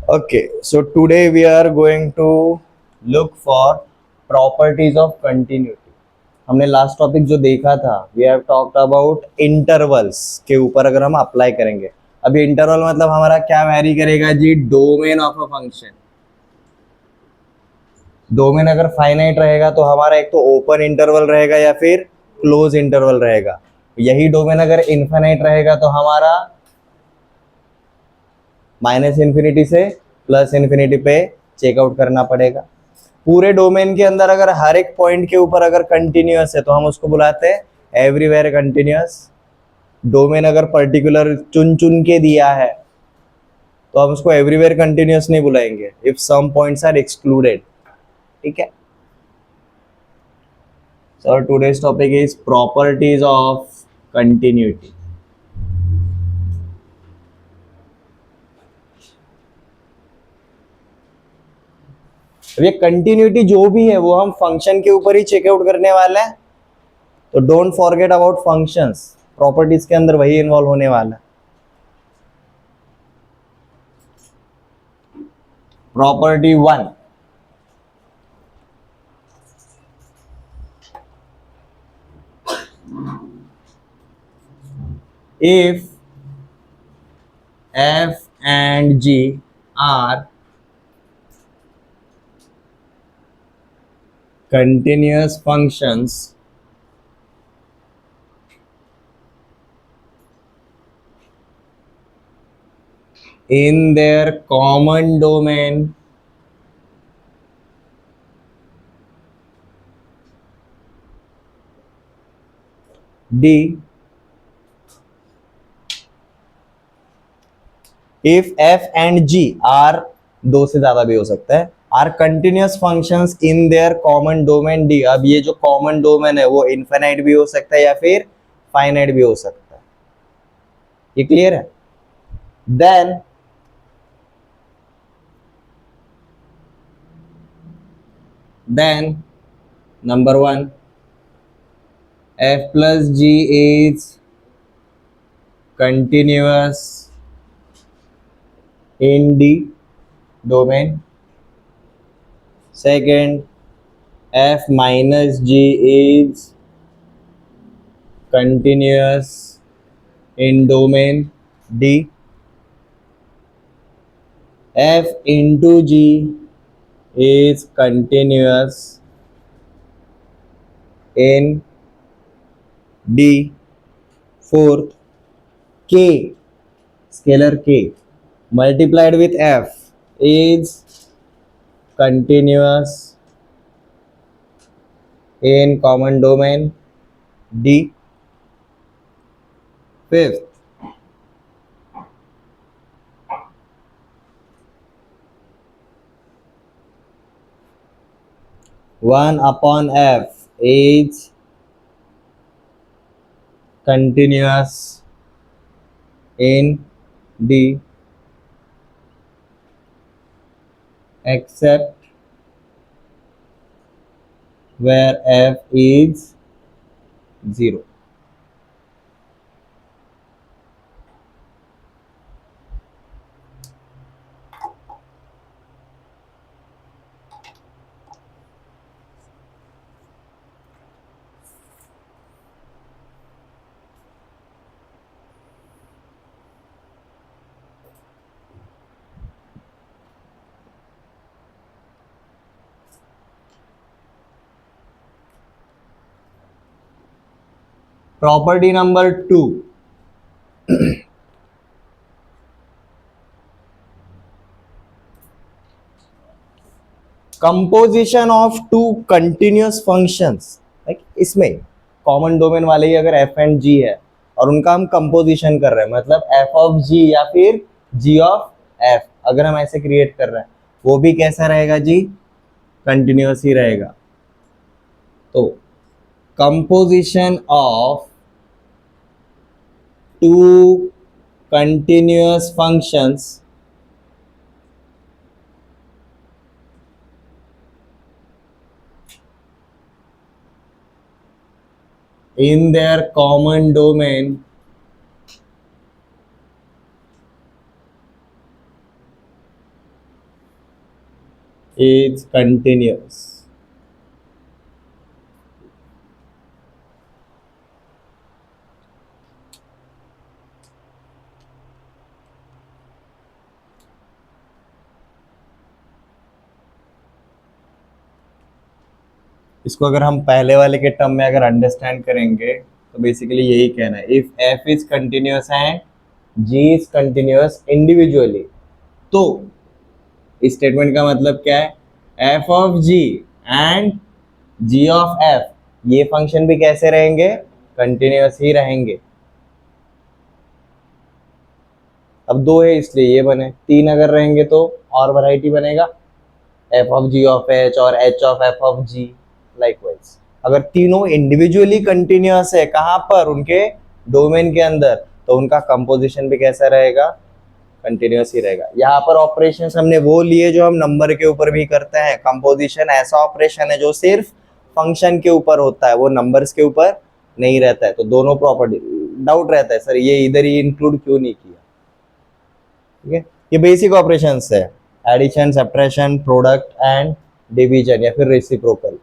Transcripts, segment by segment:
Okay, so today we are going to look for properties of continuity. हमने last topic जो देखा था we have talked about intervals के ऊपर अगर हम अप्लाई करेंगे। अभी इंटरवल मतलब हमारा क्या वैरी करेगा जी, domain of a function. Domain अगर फाइनाइट रहेगा तो हमारा एक तो ओपन इंटरवल रहेगा या फिर क्लोज इंटरवल रहेगा। यही डोमेन अगर इनफाइनाइट रहेगा तो हमारा माइनस इन्फिनिटी से प्लस इन्फिनिटी पे चेकआउट करना पड़ेगा। पूरे डोमेन के अंदर अगर हर एक पॉइंट के ऊपर अगर कंटिन्यूअस है तो हम उसको बुलाते हैं एवरीवेयर कंटिन्यूअस। डोमेन अगर पर्टिकुलर चुन चुन के दिया है तो हम उसको एवरीवेयर कंटिन्यूअस नहीं बुलाएंगे if some points are excluded. ठीक है। So today's topic is properties of continuity. ये कंटिन्यूटी जो भी है वो हम फंक्शन के ऊपर ही चेकआउट करने वाले हैं, तो don't forget about functions. Properties के अंदर वही इन्वॉल्व होने वाला है। Property 1, if f and g are continuous functions in their common domain D, if f and g are, दो से ज्यादा भी हो सकता है, are continuous functions in their common domain D. अब ये जो कॉमन डोमेन है वो इनफाइनाइट भी हो सकता है या फिर फाइनाइट भी हो सकता है। ये क्लियर है? Then number 1, f plus g is continuous in D domain. Second, f minus g is continuous in domain D. F into g is continuous in D. Fourth, k, scalar k multiplied with f is continuous in common domain D. Fifth, 1 upon f is continuous in D except where f is 0. Property number 2, composition of two continuous functions. Like इसमें common domain वाले ही अगर F and जी है और उनका हम composition कर रहे हैं, मतलब एफ ऑफ जी या फिर जी ऑफ एफ अगर हम ऐसे क्रिएट कर रहे हैं, वो भी कैसा रहेगा जी, कंटिन्यूअस ही रहेगा। तो composition of two continuous functions in their common domain is continuous. इसको अगर हम पहले वाले के टर्म में अगर अंडरस्टैंड करेंगे तो बेसिकली यही कहना है, if f is continuous and g is continuous individually, तो इस स्टेटमेंट का मतलब क्या है, f of g and g of f ये फंक्शन भी कैसे रहेंगे, कंटिन्यूअस ही रहेंगे। अब दो है इसलिए ये बने, तीन अगर रहेंगे तो और वैरायटी बनेगा, f of g of h और h of f of g. Likewise अगर तीनों इंडिविजुअली कंटिन्यूअस है कहां पर, उनके डोमेन के अंदर, तो उनका कंपोजिशन भी कैसा रहेगा, कंटिन्यूअस ही रहेगा। यहाँ पर ऑपरेशंस हमने वो लिए जो हम नंबर के ऊपर भी करते हैं। कंपोजिशन ऐसा ऑपरेशन है जो सिर्फ फंक्शन के ऊपर होता है, वो नंबर्स के ऊपर नहीं रहता है। तो दोनों प्रॉपर्टी डाउट रहता है, सर ये इधर ही इंक्लूड क्यों नहीं किया। ठीक है, ये बेसिक ऑपरेशंस है, addition, subtraction, product and division या फिर रेसिप्रोकल।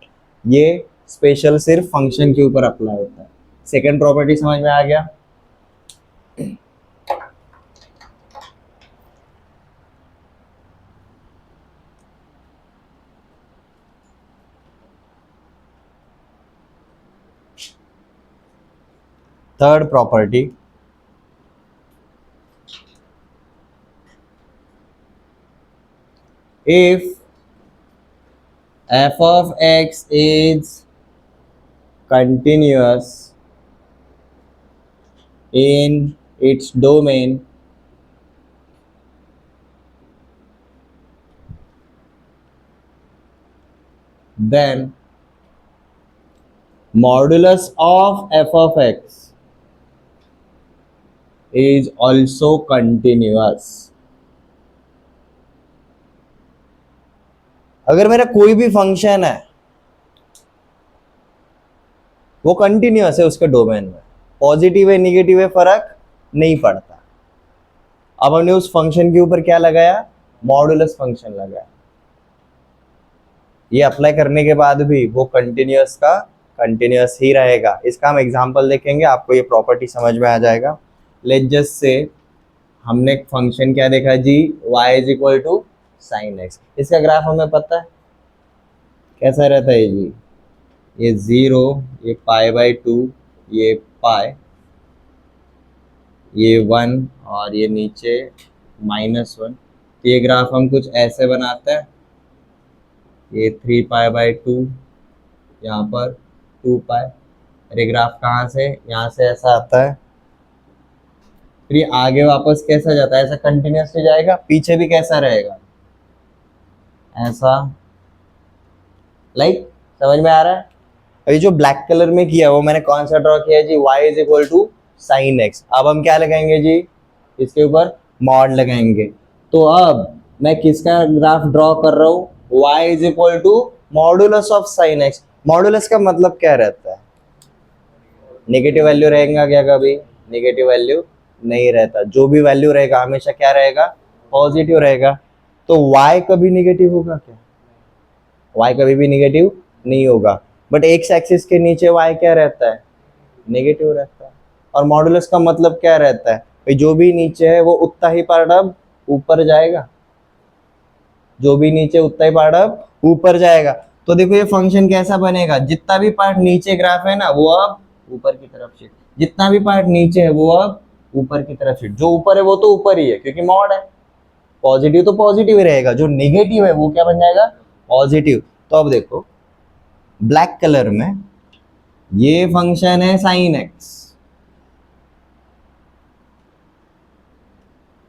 ये स्पेशल सिर्फ फंक्शन के ऊपर अप्लाई होता है। सेकंड प्रॉपर्टी समझ में आ गया। Third property, if f of x is continuous in its domain, then modulus of f of x is also continuous। अगर मेरा कोई भी फंक्शन है वो कंटिन्यूअस है उसके डोमेन में, पॉजिटिव है निगेटिव है फर्क नहीं पड़ता। अब हमने उस फंक्शन के ऊपर क्या लगाया, मॉडुलस फंक्शन लगाया। ये अप्लाई करने के बाद भी वो कंटिन्यूअस का कंटिन्यूअस ही रहेगा। इसका हम एग्जांपल देखेंगे, आपको ये प्रॉपर्टी समझ में आ जाएगा। लेट्स जस्ट से हमने एक फंक्शन क्या देखा जी, y is equal to sine x. इसका ग्राफ हमें पता है कैसा रहता है जी, ये 0, ये π/2, ये पाई, ये 1 और ये नीचे -1। ये ग्राफ हम कुछ ऐसे बनाते हैं, ये 3π/2, यहाँ पर 2π। अरे ग्राफ कहाँ से, यहाँ से ऐसा आता है, फिर ये आगे वापस कैसा जाता है, ऐसा कंटिन्यूसली जाएगा, पीछे भी कैसा रहेगा ऐसा। लाइक समझ में आ रहा है। अभी जो ब्लैक कलर में किया वो मैंने कौन सा ड्रॉ किया जी, y is equal to sine x. अब हम क्या लगाएंगे जी, इसके ऊपर मॉड लगाएंगे। तो अब मैं किसका ग्राफ ड्रॉ कर रहा हूँ, y is equal to modulus of sine x. Modulus का मतलब क्या रहता है, नेगेटिव वैल्यू रहेगा क्या, कभी नेगेटिव वैल्यू नहीं रहता। जो भी वैल्यू रहेगा हमेशा क्या रहेगा, पॉजिटिव रहेगा। तो y कभी नेगेटिव होगा क्या, y कभी भी नेगेटिव नहीं होगा। बट एक्स एक्सिस के नीचे y क्या रहता है, नेगेटिव रहता है। और मॉडुलस का मतलब क्या रहता है, भाई जो भी नीचे है वो उतना ही पार्ट अब ऊपर जाएगा, जो भी नीचे उतना ही पार्ट अब ऊपर जाएगा। तो देखो ये फंक्शन कैसा बनेगा, जितना भी पार्ट नीचे ग्राफ है ना वो अब ऊपर की तरफ शिफ्ट, जितना भी पार्ट नीचे है वो अब ऊपर की तरफ शिफ्ट। जो ऊपर है वो तो ऊपर ही है क्योंकि मॉड है, पॉजिटिव तो पॉजिटिव ही रहेगा, जो नेगेटिव है वो क्या बन जाएगा, पॉजिटिव। तो अब देखो ब्लैक कलर में ये फंक्शन है साइन एक्स,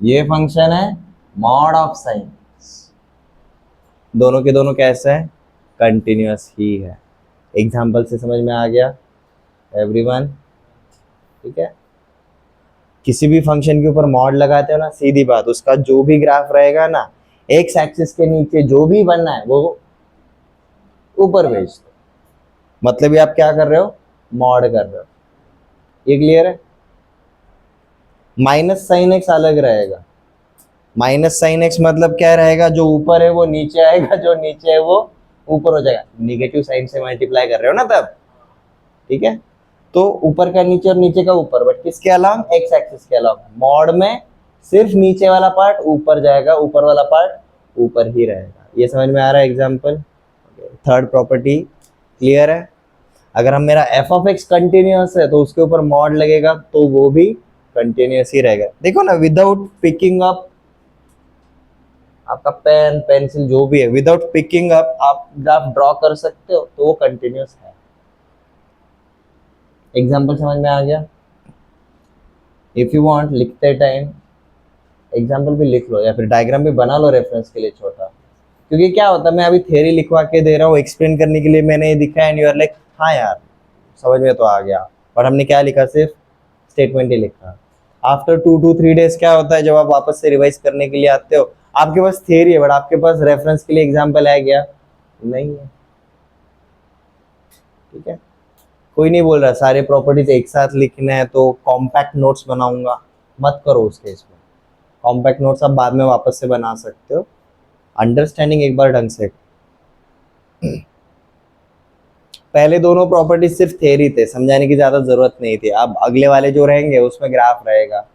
ये फंक्शन है मॉड ऑफ साइन एक्स। दोनों के दोनों कैसे हैं, कंटिन्यूअस ही है। एग्जाम्पल से समझ में आ गया एवरीवन, ठीक है। किसी भी फंक्शन के ऊपर मॉड लगाते हो ना, सीधी बात, उसका जो भी ग्राफ रहेगा ना, एक्स एक्सिस के नीचे जो भी बनना है वो ऊपर भेज दो। मतलब ये आप क्या कर रहे हो, मॉड कर रहे हो। ये क्लियर है। माइनस साइन एक्स अलग रहेगा, माइनस साइन एक्स मतलब क्या रहेगा, जो ऊपर है वो नीचे आएगा, जो नीचे है वो ऊपर हो जाएगा, निगेटिव साइन से मल्टीप्लाई कर रहे हो ना तब, ठीक है। तो ऊपर का नीचे और नीचे का ऊपर, बट किसके अलावा, एक्स एक्सिस के अलावा। मॉड में सिर्फ नीचे वाला पार्ट ऊपर जाएगा, ऊपर वाला पार्ट ऊपर ही रहेगा। ये समझ में आ रहा है एग्जाम्पल। थर्ड प्रॉपर्टी क्लियर है। अगर हम मेरा एफ ऑफ एक्स कंटिन्यूअस है तो उसके ऊपर मॉड लगेगा तो वो भी कंटिन्यूअस ही रहेगा। देखो ना, विदाउट पिकिंग अप आपका पेन पेंसिल जो भी है, विदाउट पिकिंग अप आप ग्राफ ड्रॉ कर सकते हो तो वो कंटिन्यूअस है। एग्जाम्पल समझ में आ गया। इफ यू वांट लिखते टाइम एग्जाम्पल भी लिख लो या फिर डायग्राम भी बना लो रेफरेंस के लिए छोटा, क्योंकि क्या होता है मैं अभी थ्योरी लिखवा के दे रहा हूँ, एक्सप्लेन करने के लिए मैंने ये दिखा एंड यू आर लाइक हाँ यार समझ में तो आ गया, पर हमने क्या लिखा, सिर्फ स्टेटमेंट ही लिखा। आफ्टर 2 to 3 days क्या होता है, जब आप वापस से रिवाइज करने के लिए आते हो, आपके पास थियरी है बट आपके पास रेफरेंस के लिए एग्जाम्पल है क्या, नहीं है, ठीक है। कोई नहीं बोल रहा सारे प्रॉपर्टीज एक साथ लिखना है तो कॉम्पैक्ट नोट्स बनाऊंगा, मत करो उस केस में। कॉम्पैक्ट नोट्स आप बाद में वापस से बना सकते हो, अंडरस्टैंडिंग एक बार ढंग से। पहले दोनों प्रॉपर्टीज सिर्फ थ्योरी थे, समझाने की ज्यादा जरूरत नहीं थी। अब अगले वाले जो रहेंगे उसमें ग्राफ रहेगा,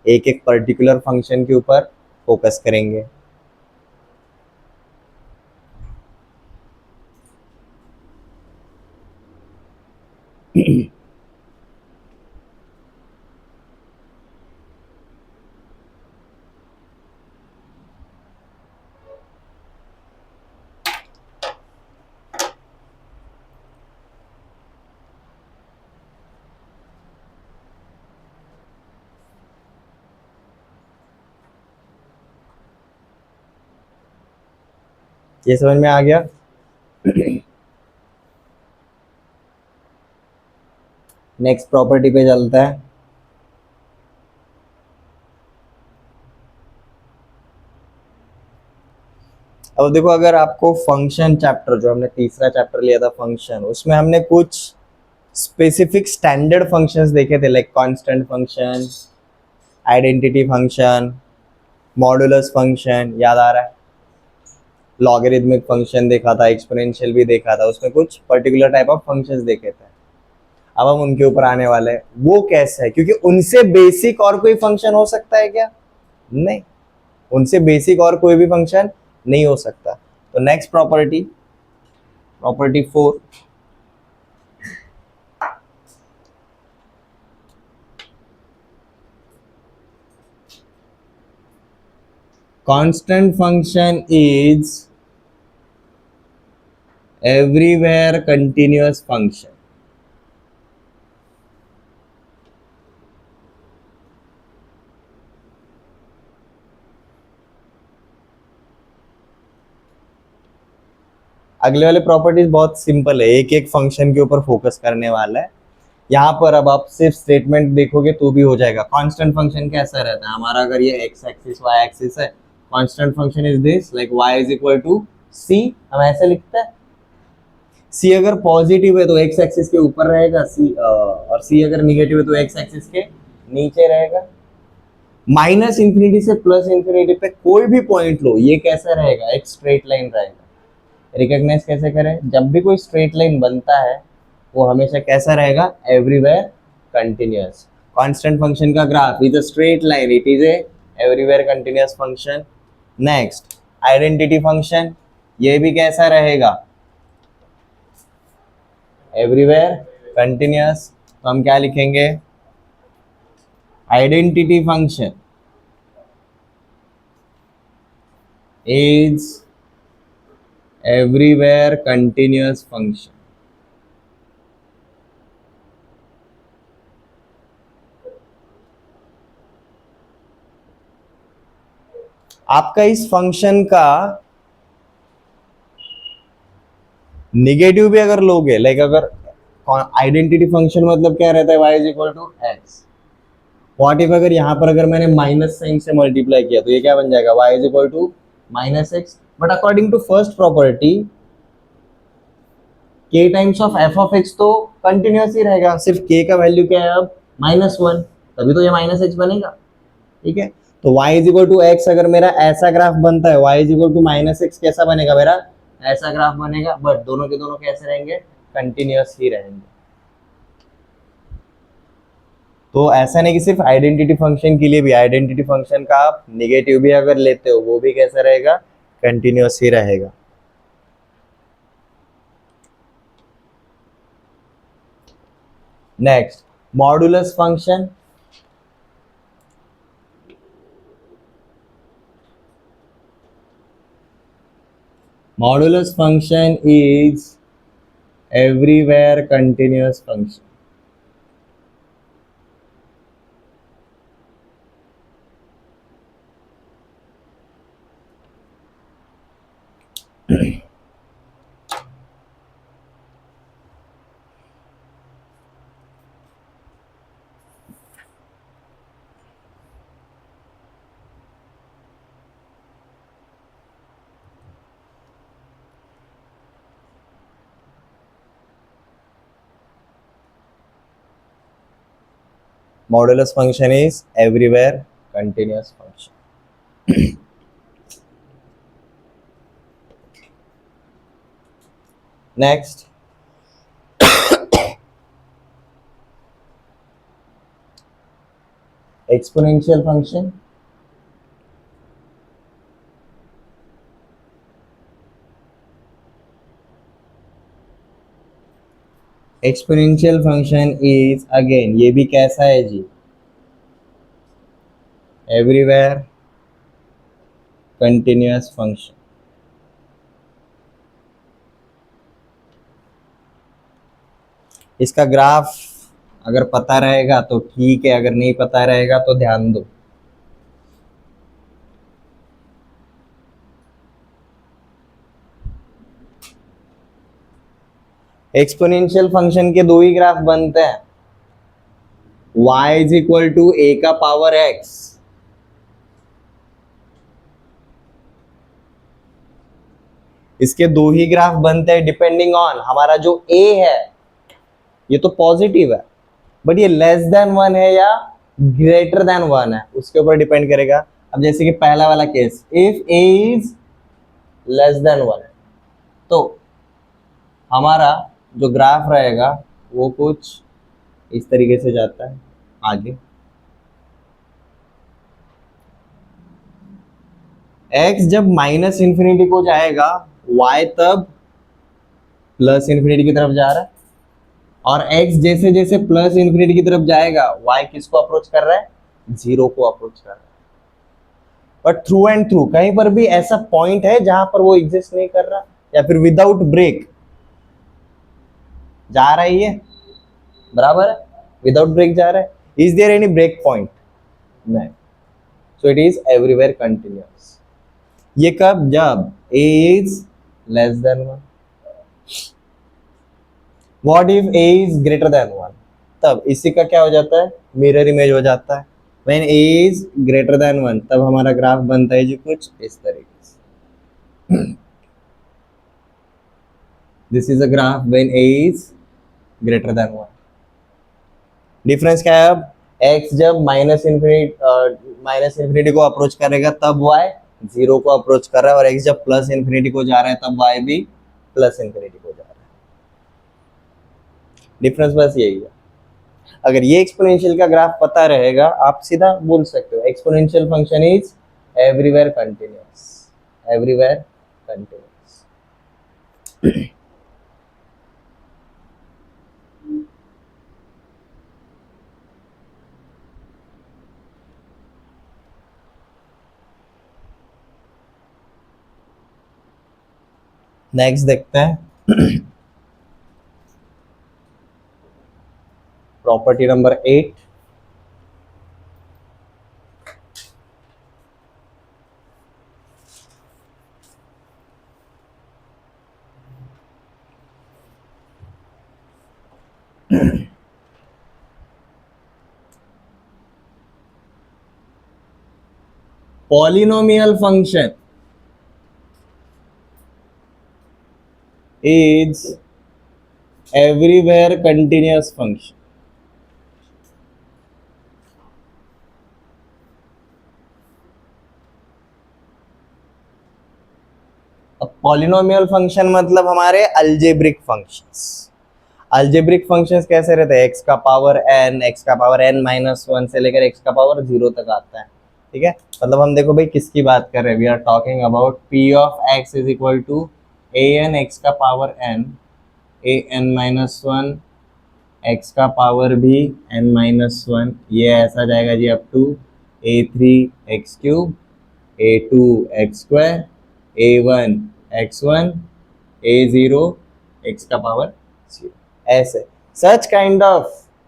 एक एक पर्टिकुलर फंक्शन के ऊपर फोकस करेंगे। ये समझ में आ गया। नेक्स्ट प्रॉपर्टी पे चलता है। अब देखो, अगर आपको फंक्शन चैप्टर, जो हमने तीसरा चैप्टर लिया था फंक्शन, उसमें हमने कुछ स्पेसिफिक स्टैंडर्ड फंक्शंस देखे थे, like constant function, identity function, modulus function, याद आ रहा है, लॉगरिथमिक फंक्शन देखा था, एक्सपोनेंशियल भी देखा था, उसमें कुछ पर्टिकुलर टाइप ऑफ फंक्शंस देखे थे। अब हम उनके ऊपर आने वाले हैं, वो कैसे है, क्योंकि उनसे बेसिक और कोई फंक्शन हो सकता है क्या, नहीं, उनसे बेसिक और कोई भी फंक्शन नहीं हो सकता। तो next property, property 4, constant function is everywhere continuous function। अगले वाले प्रॉपर्टीज बहुत सिंपल है, एक एक फंक्शन के ऊपर फोकस करने वाला है। यहाँ पर अब आप सिर्फ स्टेटमेंट देखोगे तो भी हो जाएगा। कांस्टेंट फंक्शन कैसा रहता है हमारा, अगर ये एक्स एक्सिस वाई एक्सिस है, constant function is this, like y is equal to c, हम ऐसे लिखते हैं। सी अगर पॉजिटिव है तो एक्स एक्सिस के ऊपर रहेगा सी, और सी अगर निगेटिव है तो एक्स एक्सिस के नीचे रहेगा। माइनस इंफिनिटी से प्लस इंफिनिटी पे कोई भी पॉइंट लो, ये कैसा रहेगा, एक स्ट्रेट लाइन रहेगा। रिकॉग्नाइज कैसे करें, जब भी कोई स्ट्रेट लाइन बनता है वो हमेशा कैसा रहेगा, एवरीवेयर कंटिन्यूअस। कांस्टेंट फंक्शन का graph is a straight line, it is a everywhere continuous function. Next identity function, ये भी कैसा रहेगा, एवरीवेयर कंटिन्यूअस। तो हम क्या लिखेंगे, identity function is everywhere continuous function। आपका इस फंक्शन का निगेटिव भी अगर लोगे, लाइक अगर आइडेंटिटी फंक्शन मतलब क्या रहता है, y is equal to x. What if अगर यहाँ पर अगर मैंने माइनस साइन से मल्टीप्लाई किया तो ये क्या बन जाएगा, y is equal to minus x. But according to first property k times of f of x तो कंटिन्यूअस ही रहेगा, सिर्फ k का वैल्यू क्या है अब -1, तभी तो ये -x बनेगा, ठीक है। तो y is equal to x अगर मेरा ऐसा ग्राफ बनता है, y is equal to minus x कैसा बनेगा मेरा, ऐसा ग्राफ बनेगा, बट दोनों के दोनों कैसे रहेंगे, कंटिन्यूअस ही रहेंगे। तो ऐसा नहीं कि सिर्फ आइडेंटिटी फंक्शन के लिए भी, आइडेंटिटी फंक्शन का आप निगेटिव भी अगर लेते हो वो भी कैसा रहेगा, कंटिन्यूअस ही रहेगा। Next modulus function. Modulus function is everywhere continuous function. Modulus function is everywhere continuous function. Next, exponential function. Exponential function is again, ये भी कैसा है जी, एवरीवेयर कंटिन्यूअस फंक्शन। इसका ग्राफ अगर पता रहेगा तो ठीक है, अगर नहीं पता रहेगा तो ध्यान दो। एक्सपोनेंशियल फंक्शन के दो ही ग्राफ बनते हैं, y इज इक्वल टू ए का पावर x, इसके दो ही ग्राफ बनते हैं डिपेंडिंग ऑन हमारा जो a है, ये तो पॉजिटिव है, बट ये लेस देन वन है या ग्रेटर देन वन है, उसके ऊपर डिपेंड करेगा। अब जैसे कि पहला वाला case, if a is less than one, तो हमारा जो ग्राफ रहेगा वो कुछ इस तरीके से जाता है आगे। x जब माइनस इंफिनिटी को जाएगा, y तब प्लस इंफिनिटी की तरफ जा रहा है, और x जैसे जैसे प्लस इंफिनिटी की तरफ जाएगा, y किसको अप्रोच कर रहा है, जीरो को अप्रोच कर रहा है। बट थ्रू एंड थ्रू कहीं पर भी ऐसा पॉइंट है जहां पर वो एग्जिस्ट नहीं कर रहा, या फिर विदाउट ब्रेक जा रहा है, ये बराबर है, विदाउट ब्रेक जा रहा है। Is there any break point, नहीं, so it is everywhere continuous. ये कब, जब a is less than one. What if a is greater than one, तब इसी का क्या हो जाता है, मिरर इमेज हो जाता है। When a is greater than one, तब हमारा ग्राफ बनता है जी कुछ इस तरीके से। This is a graph when a is greater than one. Difference क्या है, अब x जब माइनस इन्फिनिटी को अप्रोच करेगा तब y जीरो को अप्रोच कर रहा है, और x जब प्लस इन्फिनिटी को जा रहा है तब y भी प्लस इन्फिनिटी को जा रहा है। डिफरेंस बस यही है। अगर ये एक्सपोनेंशियल का ग्राफ पता रहेगा, आप सीधा बोल सकते हो exponential function is everywhere continuous, everywhere continuous. Next देखते हैं property number 8। polynomial function is everywhere continuous function. अब पॉलिनोमियल फंक्शन मतलब हमारे अलजेब्रिक फंक्शंस। अलजेब्रिक फंक्शंस कैसे रहते हैं, एक्स का पावर एन, एक्स का पावर एन माइनस वन से लेकर एक्स का पावर जीरो तक आता है। ठीक है, मतलब हम देखो भाई किसकी बात कर रहे हैं, we are talking about p of x is equal to a n x का power n, a n minus one x का पावर भी एन माइनस वन, ये ऐसा जाएगा जी up to a three x cube, a two x square, a one x one, a zero x का power zero, ऐसे such kind of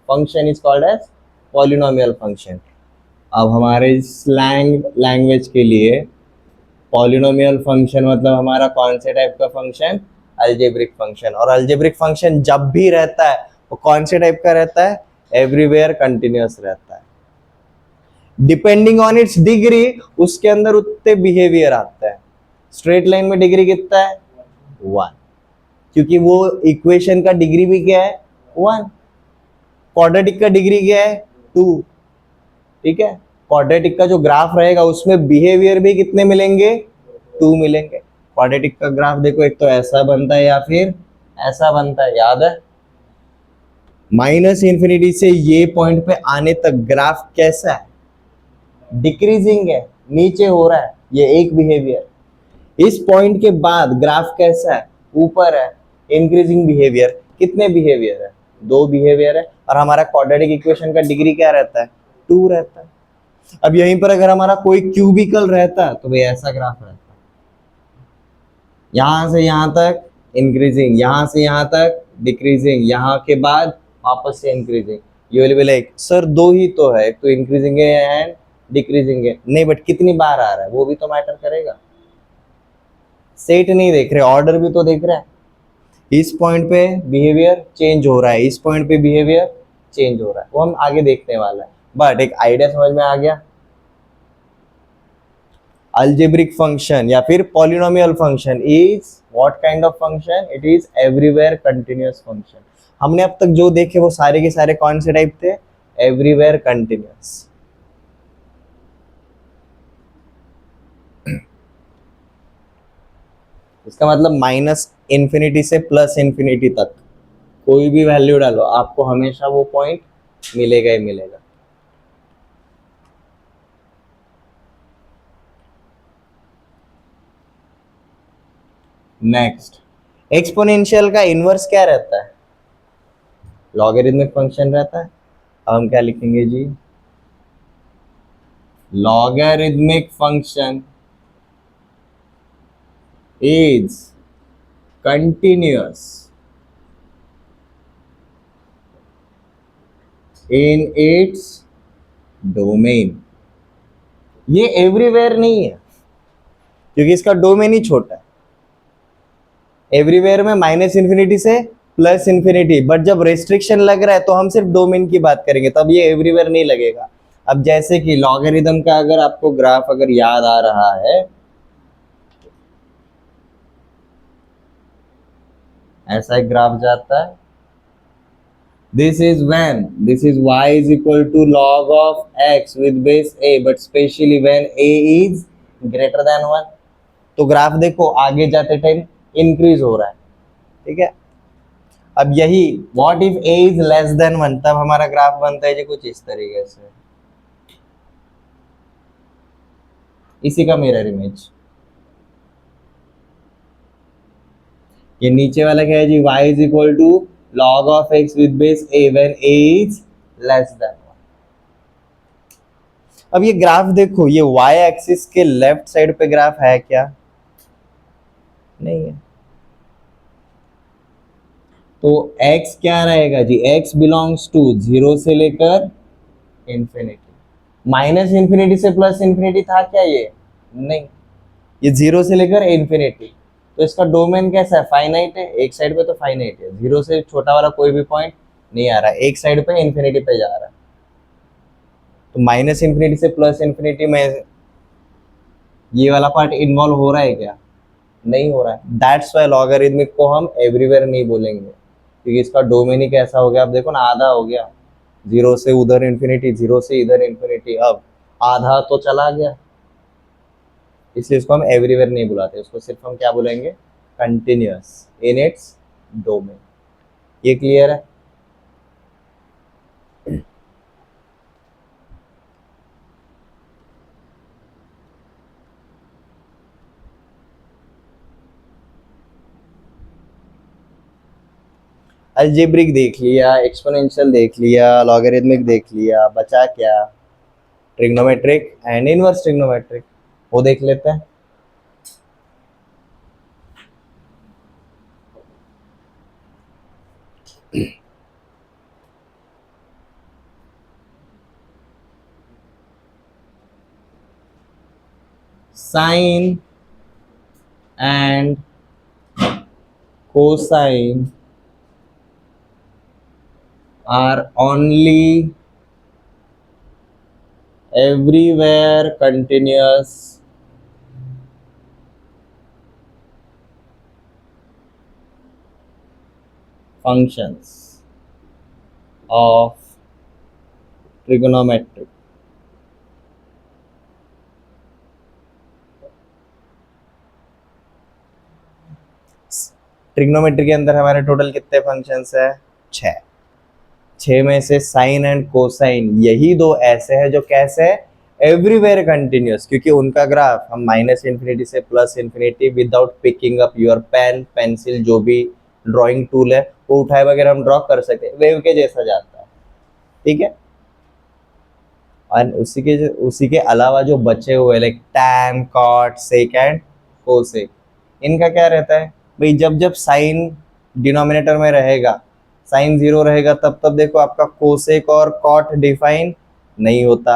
function is called as polynomial function. अब हमारे slang language के लिए पॉलिनोमियल फंक्शन मतलब हमारा कौन से टाइप का फंक्शन, अलजेब्रिक फंक्शन। और अलजेब्रिक फंक्शन जब भी रहता है वो कौन से टाइप का रहता है, एवरीवेयर कंटिन्यूअस रहता है। डिपेंडिंग ऑन इट्स डिग्री उसके अंदर उतने बिहेवियर आता है। स्ट्रेट लाइन में डिग्री कितना है, वन, क्योंकि वो इक्वेशन का डिग्री भी क्या है, वन। क्वाड्रेटिक का डिग्री क्या है, टू। ठीक है, क्वाड्रेटिक का जो ग्राफ रहेगा उसमें बिहेवियर भी कितने मिलेंगे, टू मिलेंगे। क्वाड्रेटिक का ग्राफ देखो, एक तो ऐसा बनता है या फिर ऐसा बनता है, याद है। माइनस इन्फिनिटी से ये पॉइंट पे आने तक ग्राफ कैसा है, डिक्रीजिंग है, नीचे हो रहा है, ये एक बिहेवियर। इस पॉइंट के बाद ग्राफ कैसा है, ऊपर है, इंक्रीजिंग बिहेवियर। कितने बिहेवियर है, दो बिहेवियर है। और हमारा क्वाड्रेटिक इक्वेशन का डिग्री क्या रहता है, टू रहता है। अब यहीं पर अगर हमारा कोई क्यूबिकल रहता तो भाई ऐसा ग्राफ रहता, यहां से यहां तक इंक्रीजिंग, यहां से यहां तक डिक्रीजिंग, यहां के बाद वापस से increasing. You will be like sir दो ही तो है, एक तो इंक्रीजिंग है एंड डिक्रीजिंग है। नहीं, बट कितनी बार आ रहा है वो भी तो मैटर करेगा। सेट नहीं देख रहे, ऑर्डर भी तो देख रहा है। इस पॉइंट पे बिहेवियर चेंज हो रहा है, इस पॉइंट पे बिहेवियर चेंज हो रहा है, वो हम आगे देखने वाला है। बट एक आइडिया समझ में आ गया। अलजेब्रिक फंक्शन या फिर polynomial function is what kind of function, it is everywhere continuous function. हमने अब तक जो देखे वो सारे के सारे कौन से टाइप थे, एवरीवेयर कंटिन्यूअस। इसका मतलब माइनस इन्फिनिटी से प्लस इन्फिनिटी तक कोई भी वैल्यू डालो आपको हमेशा वो पॉइंट मिलेगा ही मिलेगा। नेक्स्ट, एक्सपोनेंशियल का इनवर्स क्या रहता है, लॉगरिथमिक फंक्शन रहता है। अब हम क्या लिखेंगे जी, logarithmic function is continuous in its domain। ये एवरीवेयर नहीं है क्योंकि इसका डोमेन ही छोटा है। एवरीवेयर में माइनस इन्फिनिटी से प्लस इन्फिनिटी, बट जब रेस्ट्रिक्शन लग रहा है तो हम सिर्फ डोमेन की बात करेंगे, तब ये एवरीवेयर नहीं लगेगा। अब जैसे कि लॉगरिथम का अगर आपको ग्राफ अगर याद आ रहा है, ऐसा एक ग्राफ जाता है, this is when this is y is equal to log of x with base a, but specially when a is greater than 1। तो ग्राफ देखो आगे जाते टाइम इंक्रीज हो रहा है। ठीक है, अब यही what if a is less than 1, तब हमारा ग्राफ बनता है जी कुछ इस तरीके से, इसी का मिरर इमेज। ये नीचे वाला क्या है जी, y is equal to log of x with base a when a is less than 1। अब ये ग्राफ देखो, ये y एक्सिस के लेफ्ट साइड पे ग्राफ है क्या, नहीं है। तो x क्या रहेगा जी, x बिलोंग्स टू 0 से लेकर इंफिनिटी। माइनस इंफिनिटी से प्लस इंफिनिटी था क्या, ये नहीं, ये 0 से लेकर इंफिनिटी। तो इसका डोमेन कैसा है, फाइनाइट है, एक साइड पे तो फाइनाइट है, 0 से छोटा वाला कोई भी पॉइंट नहीं आ रहा है, एक साइड पे इंफिनिटी पे जा रहा है। तो माइनस इंफिनिटी से प्लस इंफिनिटी में ये वाला पार्ट इन्वॉल्व हो रहा है क्या, नहीं हो रहा है। दैट्स वाई लॉगरिथमिक को हम एवरीवेयर नहीं बोलेंगे, क्योंकि इसका डोमेन ही कैसा हो गया, अब देखो ना, आधा हो गया, 0 से उधर इंफिनिटी, 0 से इधर इंफिनिटी, अब आधा तो चला गया। इसलिए इसको हम एवरीवेयर नहीं बुलाते, उसको सिर्फ हम क्या बोलेंगे, कंटिन्यूअस इन इट्स डोमेन। ये क्लियर है? अलजेब्रिक देख लिया, एक्सपोनेंशियल देख लिया, लॉगरिथमिक देख लिया, बचा क्या? ट्रिग्नोमेट्रिक एंड इनवर्स ट्रिग्नोमेट्रिक, वो देख लेते हैं। Sine and cosine are only everywhere continuous functions of trigonometry. Trigonometry के अंदर हमारे टोटल कितने फंक्शंस है? 6। 6 में से साइन एंड कोसाइन यही दो ऐसे हैं जो कैसे है, एवरीवेयर कंटिन्यूअस, क्योंकि उनका ग्राफ हम माइनस इन्फिनिटी से plus infinity without picking up your pen pencil जो भी ड्राइंग टूल है वो उठाए वगैरह हम ड्रॉ कर सकते हैं, वेव के जैसा जाता है। ठीक है, और उसी के अलावा जो बचे हुए like tan cot sec and cosec, इनका क्या रहता है भाई, जब जब साइन डिनोमिनेटर में रहेगा, साइन 0 रहेगा, तब तब देखो आपका कोसेक और कॉट डिफाइन नहीं होता।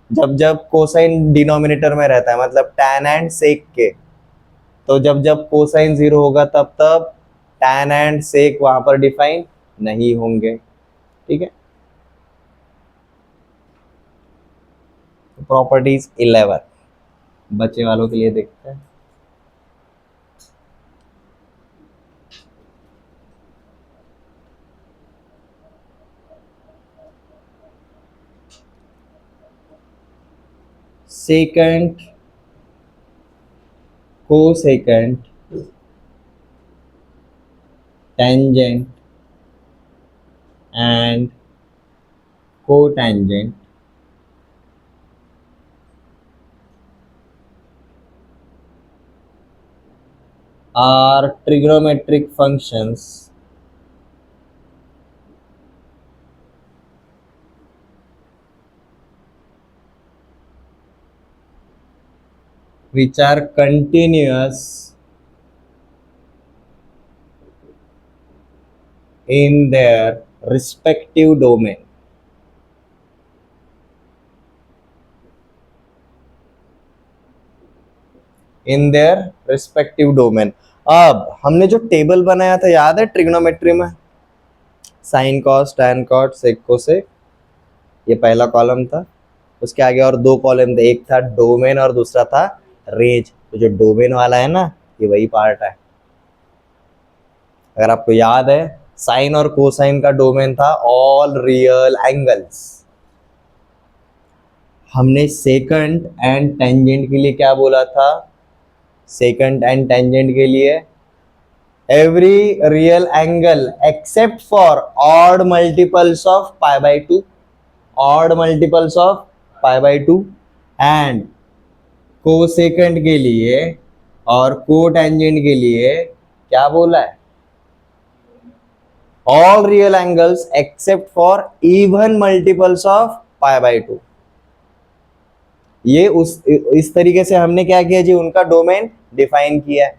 जब जब कोसाइन डिनोमिनेटर में रहता है मतलब टैन एंड सेक के, तो जब जब कोसाइन 0 होगा तब तब टैन एंड सेक वहां पर डिफाइन नहीं होंगे। ठीक है, प्रॉपर्टीज 11 बच्चे वालों के लिए देखते हैं। Secant cosecant tangent and cotangent are trigonometric functions which are continuous in their respective domain. In their respective domain. अब हमने जो टेबल बनाया था याद है ट्रिग्नोमेट्री में, sine cos tan cot sec cosec, ये पहला कॉलम था, उसके आगे और दो कॉलम थे, एक था डोमेन और दूसरा था रेंज। तो जो डोमेन वाला है ना, ये वही पार्ट है। अगर आपको याद है, साइन और कोसाइन का डोमेन था ऑल रियल एंगल्स। हमने सेकंड एंड टेंजेंट के लिए क्या बोला था? सेकंड एंड टेंजेंट के लिए every real angle except for odd multiples of pi by 2, odd multiples of pi by 2, and cosecant के लिए और को टेंजेंट के लिए क्या बोला है? All real angles except for even multiples of pi by 2। ये इस तरीके से हमने क्या किया जी, उनका डोमेन डिफाइन किया है।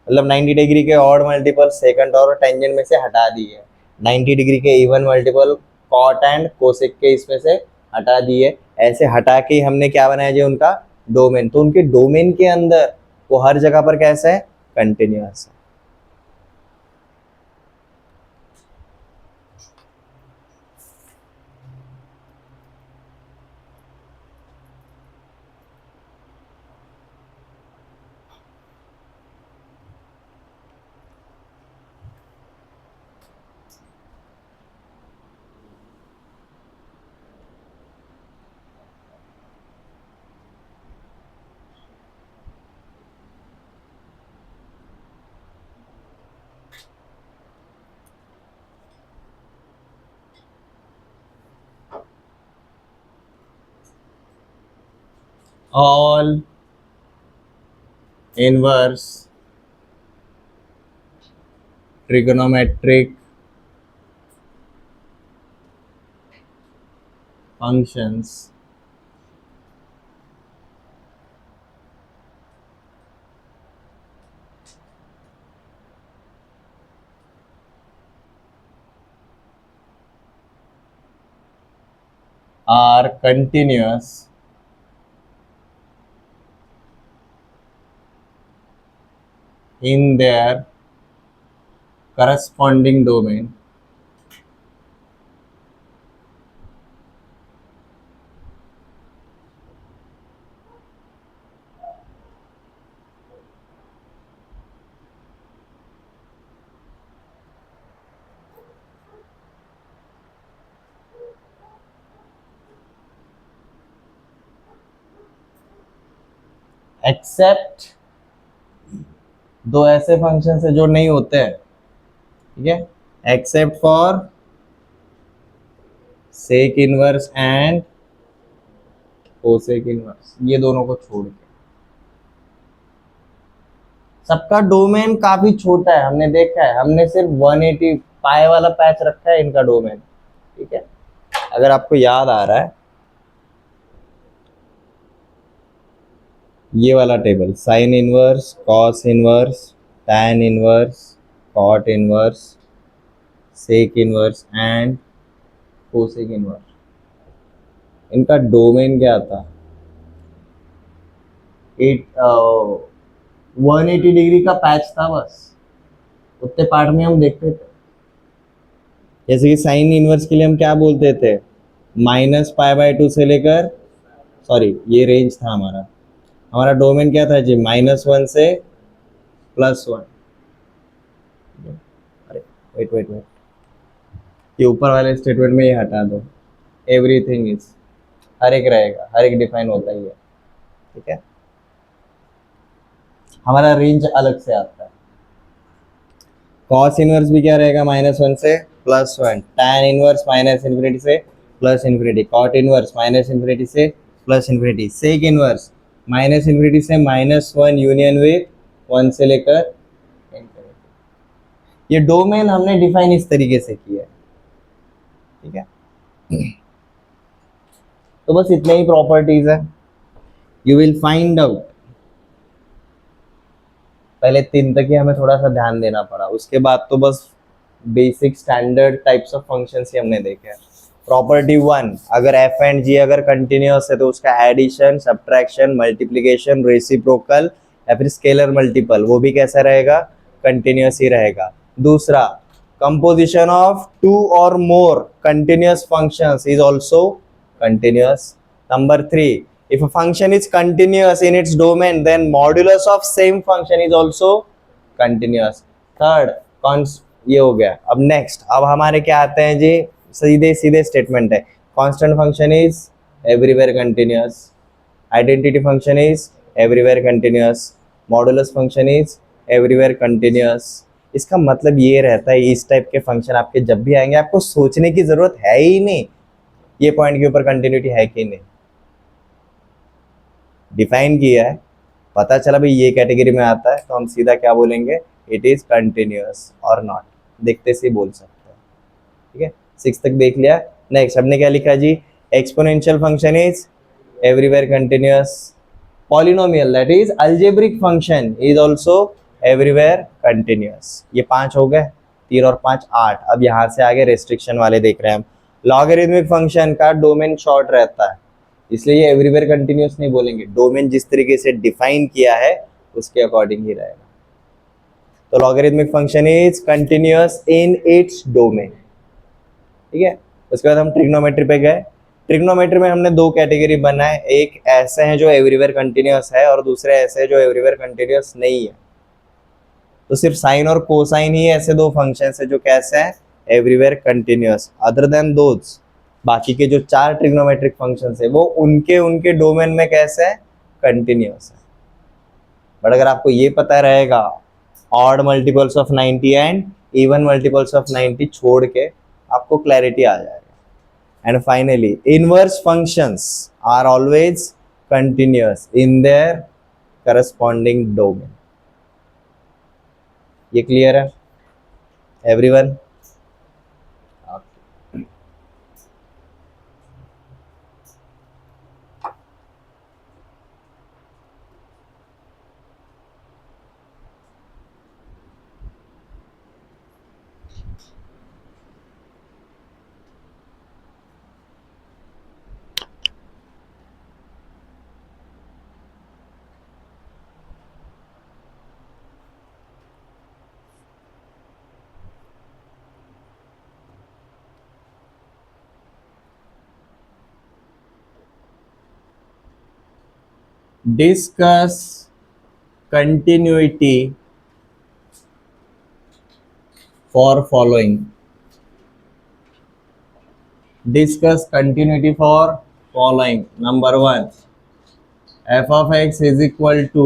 मतलब 90 डिग्री के ऑड मल्टीपल सेकंड और टेंजेंट में से हटा दिए, 90 डिग्री के even multiple cot and cosec के इसमें से हटा दिए। ऐसे हटा के हमने क्या बनाया जी, उनका डोमेन। तो उनके डोमेन के अंदर वो हर जगह पर कैसा है? कंटिन्यूअस है। all inverse trigonometric functions are continuous in their corresponding domain except, दो ऐसे फंक्शन है जो नहीं होते हैं, ठीक है, except for sec inverse and cosec inverse, ये दोनों को छोड़ के सबका डोमेन काफी छोटा है, हमने देखा है, हमने सिर्फ 180 पाई वाला पैच रखा है इनका डोमेन, ठीक है। अगर आपको याद आ रहा है ये वाला table, sine inverse, cos inverse, tan inverse, cot inverse, sec inverse and cosec inverse, इनका डोमेन क्या था, 180 डिग्री का पैच था, बस उतने पार्ट में हम देखते थे। जैसे कि साइन इनवर्स के लिए हम क्या बोलते थे, -π/2 से लेकर, सॉरी ये रेंज था हमारा डोमेन क्या था जी, -1 से +1। अरे वेट, ये ऊपर वाले स्टेटमेंट में ये हटा दो, एवरीथिंग इज, हर एक रहेगा, हर एक डिफाइन होता ही है, ठीक है। हमारा रेंज अलग से आता है। कॉस इनवर्स भी क्या रहेगा, -1 से +1, टैन इनवर्स -∞ से +∞, कॉट इनवर्स -∞ से +∞, सेक इनवर्स -∞ से -1 यूनियन विथ 1 से लेकर ∞। ये डोमेन हमने डिफाइन इस तरीके से किया है, ठीक है। तो बस इतने ही प्रॉपर्टीज है, यू विल फाइंड आउट। पहले 3 तक ही हमें थोड़ा सा ध्यान देना पड़ा, उसके बाद तो बस basic standard types of functions ही हमने देखे हैं। प्रॉपर्टी 1, अगर एफ एंड जी अगर कंटिन्यूअस है तो उसका एडिशन, सब्ट्रैक्शन, मल्टीप्लिकेशन, रेसिप्रोकल या फिर स्केलर मल्टीपल, वो भी कैसा रहेगा, कंटिन्यूअस ही रहेगा। दूसरा, composition of 2 or more continuous functions is also continuous. Number 3, if a function is continuous in its domain, then modulus of same function is also continuous. Third, ये हो गया। अब नेक्स्ट, अब हमारे क्या आते हैं जी, सीधे सीधे स्टेटमेंट है, constant function is everywhere continuous, identity function is everywhere continuous, modulus function is everywhere continuous. इसका मतलब ये रहता है, इस टाइप के फंक्शन आपके जब भी आएंगे आपको सोचने की जरूरत है ही नहीं ये पॉइंट के ऊपर कंटिन्यूटी है कि नहीं, डिफाइन किया है, पता चला भाई ये कैटेगरी में आता है, तो हम सीधा क्या बोलेंगे, इट इज कंटिन्यूअस और नॉट, देखते से बोल सकते हैं, ठीक है। 6 तक देख लिया। नेक्स्ट हमने क्या लिखा जी, exponential function is everywhere continuous, polynomial that is algebraic function is also everywhere continuous. ये 5 हो गए, 3 और 5 8। अब यहाँ से आगे रेस्ट्रिक्शन वाले देख रहे हैं हम। लॉगरिथमिक फंक्शन का डोमेन शॉर्ट रहता है, इसलिए ये एवरीवेयर कंटिन्यूअस नहीं बोलेंगे, डोमेन जिस तरीके से डिफाइन किया है उसके अकॉर्डिंग ही रहेगा। तो logarithmic function is continuous in its domain, ठीक है। उसके बाद हम ट्रिग्नोमेट्री पे गए। ट्रिग्नोमेट्री में हमने 2 कैटेगरी बनाए, एक ऐसे हैं जो एवरीवेयर कंटिन्यूअस है और दूसरे ऐसे हैं जो एवरीवेयर कंटिन्यूअस नहीं है। तो सिर्फ साइन और कोसाइन ही ऐसे 2 फंक्शन है जो कैसे हैं, everywhere continuous. Other than those, बाकी के जो 4 ट्रिग्नोमेट्रिक फंक्शंस है वो उनके डोमेन में कैसे है, कंटिन्यूअस है। बट अगर आपको ये पता रहेगा odd multiples of 90 and even multiples of 90 छोड़ के, आपको क्लैरिटी आ जाएगा। And finally, inverse functions are always continuous in their corresponding domain. ये clear है everyone? Discuss continuity for following. Discuss continuity for following. Number one, f of x is equal to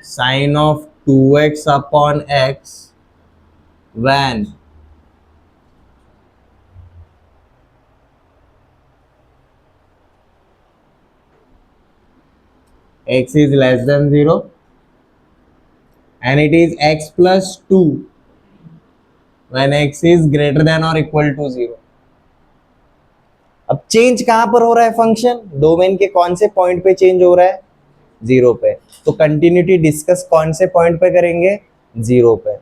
sine of 2x upon x when x is less than 0 and it is x plus 2 when x is greater than or equal to 0. अब change कहां पर हो रहा है function, domain के कौन से point पे चेंज हो रहा है, 0 पे. तो कंटिन्यूटी डिस्कस कौन से पॉइंट पे करेंगे, 0 पे.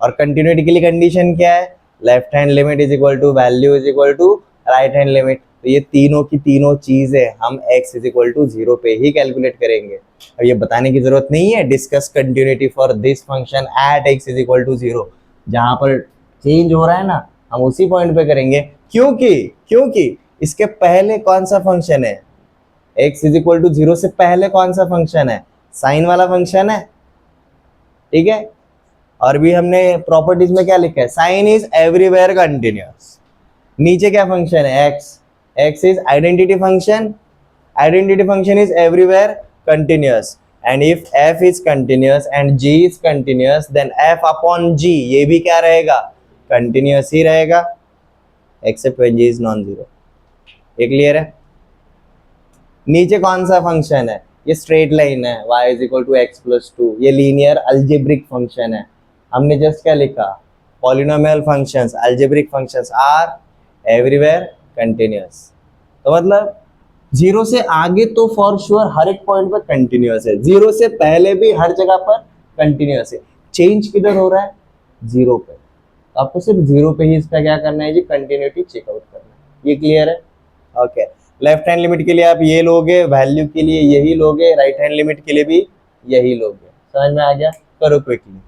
और कंटिन्यूटी के लिए कंडीशन क्या है, left hand limit is equal to value is equal to right hand limit. तो ये तीनों की तीनों चीजें हम x इज इक्वल टू 0 पे ही कैलकुलेट करेंगे. अब ये बताने की जरूरत नहीं है discuss continuity for this function at x is equal to 0. जहां पर चेंज हो रहा है ना, हम उसी पॉइंट पे करेंगे. क्योंकि इसके पहले कौन सा फंक्शन है, x इज इक्वल टू 0 से पहले कौन सा फंक्शन है, साइन वाला फंक्शन है. ठीक है. और भी हमने प्रॉपर्टीज में क्या लिखा है, साइन इज एवरीवेयर कंटिन्यूअस. नीचे क्या फंक्शन है, x is identity function. Identity function is everywhere continuous. And if f is continuous and g is continuous then f upon g ये भी क्या रहेगा, कंटिन्यूअस ही रहेगा except when g is non zero. ये क्लियर है. नीचे कौन सा फंक्शन है, ये स्ट्रेट लाइन है y is equal to x plus two. ये लीनियर अल्जेब्रिक फंक्शन है. हमने जस्ट क्या लिखा, polynomial functions algebraic functions are everywhere continuous. तो मतलब 0 से आगे तो फॉर श्योर हर एक पॉइंट पर कंटिन्यूअस है, 0 से पहले भी हर जगह पर कंटिन्यूअस है. चेंज किधर हो रहा है, 0 पे. आपको सिर्फ 0 पे ही इसका क्या करना है जी, कंटिन्यूटी चेकआउट करना है. ये क्लियर है. ओके. लेफ्ट हैंड लिमिट के लिए आप ये लोगे, वैल्यू के लिए यही लोगे, राइट हैंड लिमिट के लिए भी यही लोगे. समझ में आ गया, करो क्विकली.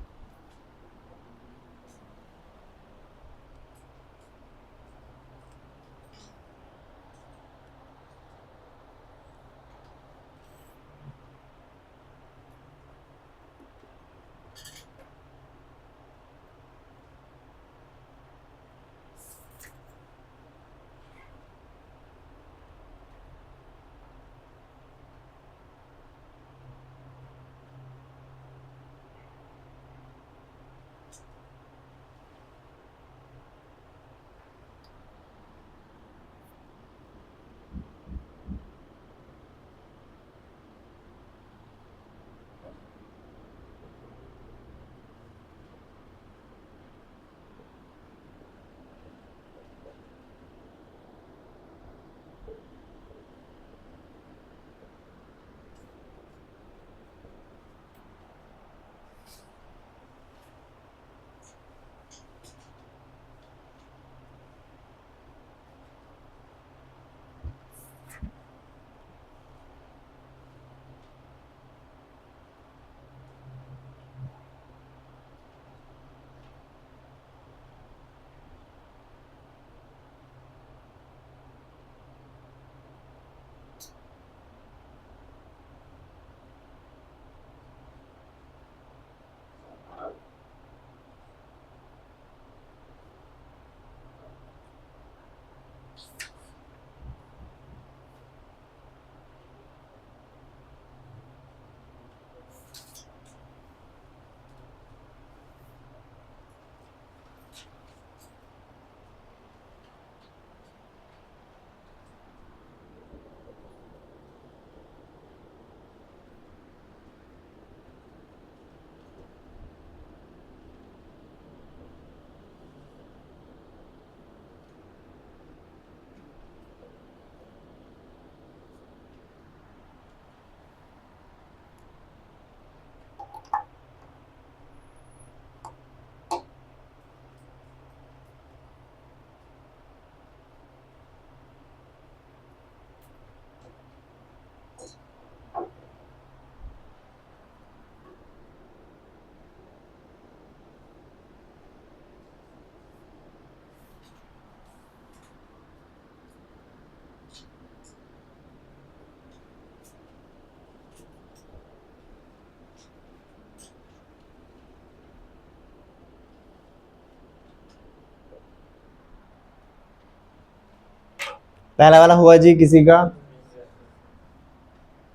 पहला वाला हुआ जी किसी का?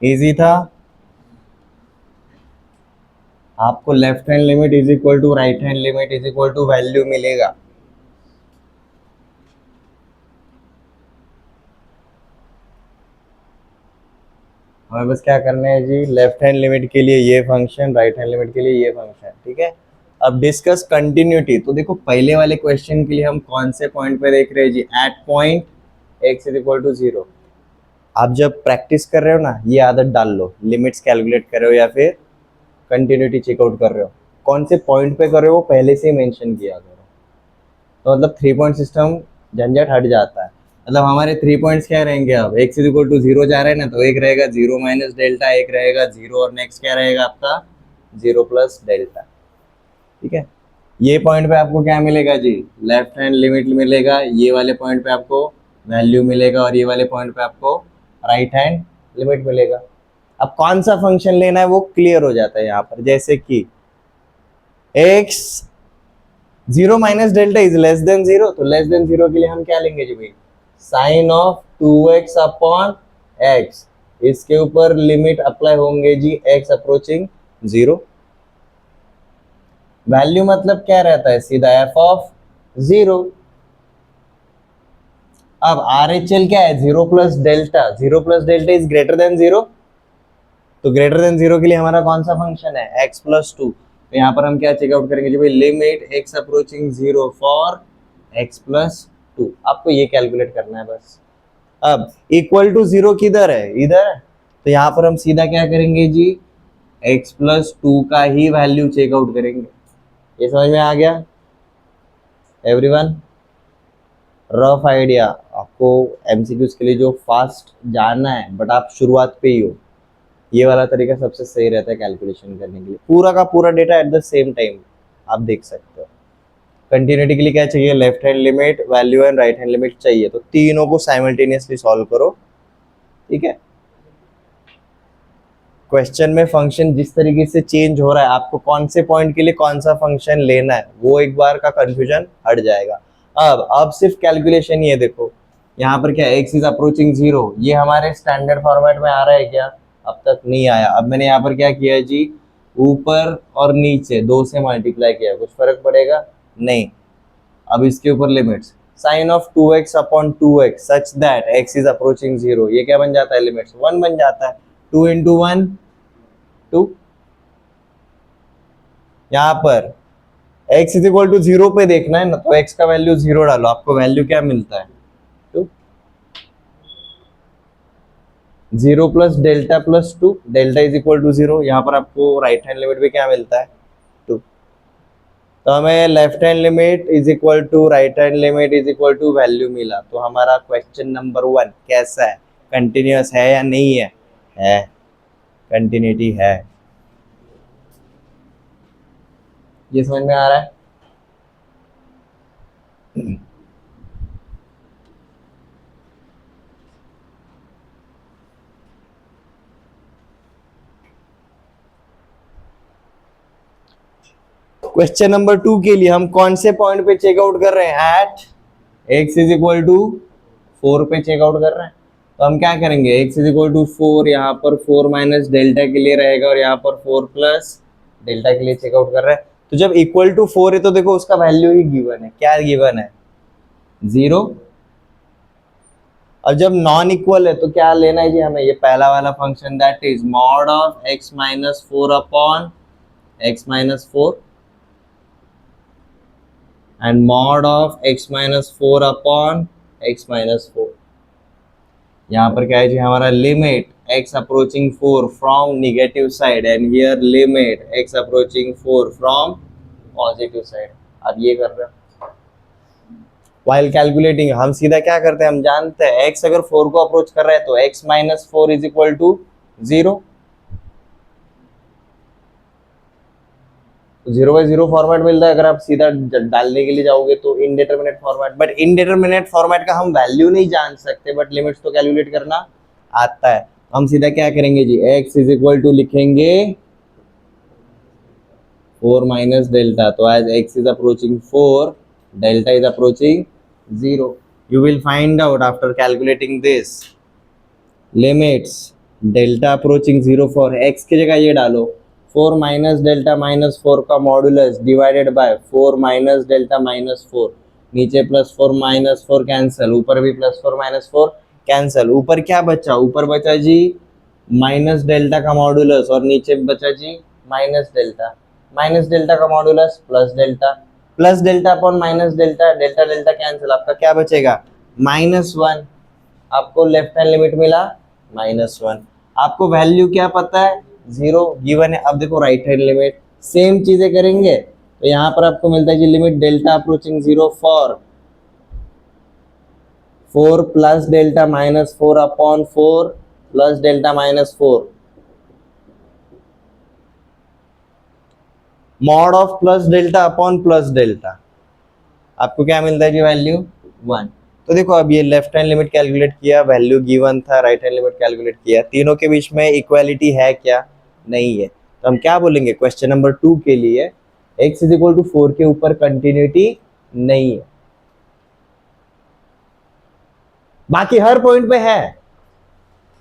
इजी था। आपको left hand limit is equal to right hand limit is equal to value मिलेगा। हमें बस क्या करना है जी, लेफ्ट हैंड लिमिट के लिए ये फंक्शन, राइट हैंड लिमिट के लिए ये फंक्शन, ठीक है। अब डिस्कस कंटिन्यूटी। तो देखो पहले वाले क्वेश्चन के लिए हम कौन से पॉइंट पे देख रहे हैं जी? At point x is equal to 0। आप जब प्रैक्टिस कर रहे हो ना, ये आदत डाल लो, लिमिट्स कैलकुलेट कर रहे हो या फिर कंटिन्यूटी चेकआउट कर रहे हो, कौन से पॉइंट पे कर रहे हो वो पहले से ही मेंशन किया करो। तो मतलब 3 पॉइंट सिस्टम झंझट हट जाता है। मतलब हमारे 3 पॉइंट्स क्या रहेंगे? अब x इज इक्वल टू 0 जा रहे हैं ना, तो एक रहेगा 0 माइनस डेल्टा, एक रहेगा 0 और नेक्स्ट क्या रहेगा आपका? 0 प्लस डेल्टा, ठीक है। ये पॉइंट पे आपको क्या मिलेगा जी? लेफ्ट हैंड लिमिट मिलेगा। ये वाले पॉइंट पे आपको वैल्यू मिलेगा और ये वाले पॉइंट पे आपको राइट हैंड लिमिट मिलेगा। अब कौन सा फंक्शन लेना है वो क्लियर हो जाता है यहाँ पर। जैसे कि x 0 minus delta is less then 0, तो लेस देन 0 के लिए हम क्या लेंगे जी भाई? Sine of 2x upon x। इसके ऊपर लिमिट अप्लाई होंगे जी x अप्रोचिंग 0। वैल्यू मतलब क्या रहता है? सीधा f ऑफ 0। अब RHL क्या है? 0 plus delta. 0 plus delta is greater then 0, तो ग्रेटर देन 0 के लिए हमारा कौन सा फंक्शन है? x plus 2। तो यहाँ पर हम क्या चेकआउट करेंगे जी भाई? Limit x approaching 0 for x plus 2। आपको ये कैलकुलेट करना है बस। अब इक्वल टू 0 किधर है? इधर है। तो यहाँ पर हम सीधा क्या करेंगे जी? x प्लस 2 का ही वैल्यू चेकआउट करेंगे। ये समझ में आ गया एवरीवन? Rough idea. आपको एमसीक्यूज के लिए जो फास्ट जानना है बट आप शुरुआत पे ही हो, ये वाला तरीका सबसे सही रहता है कैलकुलेशन करने के लिए। पूरा का पूरा data at the same time आप देख सकते हो। कंटिन्यूटी के लिए क्या चाहिए? Left hand limit, value and right hand limit चाहिए। तो तीनों को साइमल्टेनियसली सॉल्व करो, ठीक है। क्वेश्चन में फंक्शन जिस तरीके से चेंज हो रहा है, आपको कौन से पॉइंट के लिए कौन सा फंक्शन लेना है वो एक बार का कंफ्यूजन हट जाएगा। अब सिर्फ कैलकुलेशन ये देखो, यहाँ पर क्या x इज अप्रोचिंग 0, ये हमारे स्टैंडर्ड फॉर्मेट में आ रहा है क्या? अब तक नहीं आया। अब मैंने यहाँ पर क्या किया जी? ऊपर और नीचे 2 से मल्टीप्लाई किया, कुछ फर्क पड़ेगा? नहीं। अब इसके ऊपर limits, sine of 2x upon 2x such that x is approaching 0, ये क्या बन जाता है? लिमिट्स 1 बन जाता है। 2 इंटू 1 2। यहाँ पर x इज इक्वल टू 0 पे देखना है ना, तो x का वैल्यू 0 डालो, आपको वैल्यू क्या मिलता है? 2। 0 plus delta plus 2, delta is equal to 0। यहाँ पर आपको राइट हैंड लिमिट पे क्या मिलता है? 2। तो हमें left hand limit is equal to right hand limit is equal to value मिला। तो हमारा क्वेश्चन नंबर 1 कैसा है? कंटिन्यूअस है या नहीं है? है, कंटिन्यूटी है। ये समझ में आ रहा है? क्वेश्चन नंबर 2 के लिए हम कौन से पॉइंट पे चेकआउट कर रहे हैं? At x is equal to 4 पे चेकआउट कर रहे हैं। तो हम क्या करेंगे? x इज इक्वल टू 4, यहाँ पर 4 माइनस डेल्टा के लिए रहेगा और यहाँ पर 4 प्लस डेल्टा के लिए चेकआउट कर रहे हैं। तो जब इक्वल टू 4 है तो देखो उसका वैल्यू ही गिवन है। क्या गिवन है? 0। अब जब नॉन इक्वल है तो क्या लेना है जी हमें? ये पहला वाला function, that is mod of x minus 4 upon x minus 4 and mod of x minus 4 upon x minus 4। यहाँ पर क्या है जी? हमारा limit x approaching 4 from negative side and here limit x approaching 4 from positive side। अब ये कर रहे हैं while calculating। हम सीधा क्या करते हैं? हम जानते हैं x अगर 4 को अप्रोच कर रहा है तो x minus 4 is equal to 0। 0/0 format मिलता है। अगर आप सीधा डालने के लिए जाओगे तो indeterminate format, but indeterminate format का हम वैल्यू नहीं जान सकते, बट लिमिट्स तो कैलकुलेट करना आता है। हम सीधा क्या करेंगे जी? x इज इक्वल टू लिखेंगे 4 माइनस डेल्टा। तो as x is approaching 4, delta is approaching 0। You will find out after calculating this. Limits delta approaching zero for x की जगह ये डालो 4 माइनस डेल्टा माइनस 4 का modulus divided by 4 minus delta minus 4, नीचे plus 4 minus 4 cancel, ऊपर भी plus 4 minus 4 cancel, ऊपर क्या बचा, ऊपर बचा जी माइनस डेल्टा का मॉडुलस और नीचे बचा जी माइनस डेल्टा का modulus plus delta upon minus delta, delta delta cancel, आपका क्या बचेगा -1। आपको लेफ्ट हैंड लिमिट मिला -1। आपको वैल्यू क्या पता है, 0 गिवन है। अब देखो राइट हैंड लिमिट सेम चीजें करेंगे तो यहाँ पर आपको मिलता है जी limit delta approaching 0 for 4 plus delta minus 4 upon 4 plus delta minus 4, mod of plus delta upon plus delta, आपको क्या मिलता है जी वैल्यू 1। तो देखो अब ये लेफ्ट हैंड लिमिट कैलकुलेट किया, वैल्यू गिवन था, राइट हैंड लिमिट कैलकुलेट किया, तीनों के बीच में इक्वालिटी है क्या, नहीं है। तो हम क्या बोलेंगे क्वेश्चन नंबर 2 के लिए, x इज इक्वल टू 4 के ऊपर कंटिन्यूटी नहीं है, बाकी हर पॉइंट पे है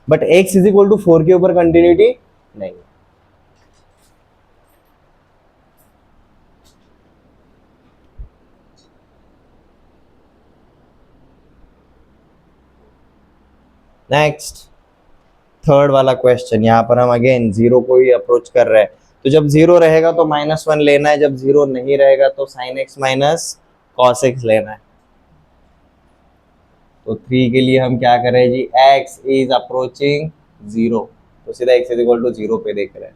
but x is equal to 4 के ऊपर कंटिन्यूटी नहीं है। नेक्स्ट थर्ड वाला क्वेश्चन, यहाँ पर हम अगेन जीरो को ही अप्रोच कर रहे हैं। तो जब जीरो रहेगा तो -1 लेना है, जब जीरो नहीं रहेगा तो sin x minus cos x लेना है। तो 3 के लिए हम क्या करें जी, x इज अप्रोचिंग 0, तो सीधा x इज इक्वल टू 0 पे देख रहे हैं,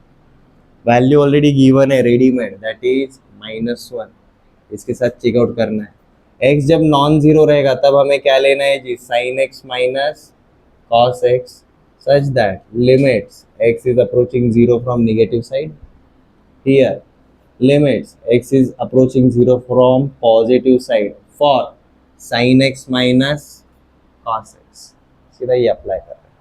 वैल्यू ऑलरेडी गिवन है रेडीमेड दैट इज -1, इसके साथ चेकआउट करना है। x जब नॉन जीरो रहेगा तब हमें क्या लेना है जी, sin x minus cos x such that limits x is approaching 0 from negative side, here limits x is approaching 0 from positive side for sin x minus cos x, सीधा ये apply कर रहे हैं।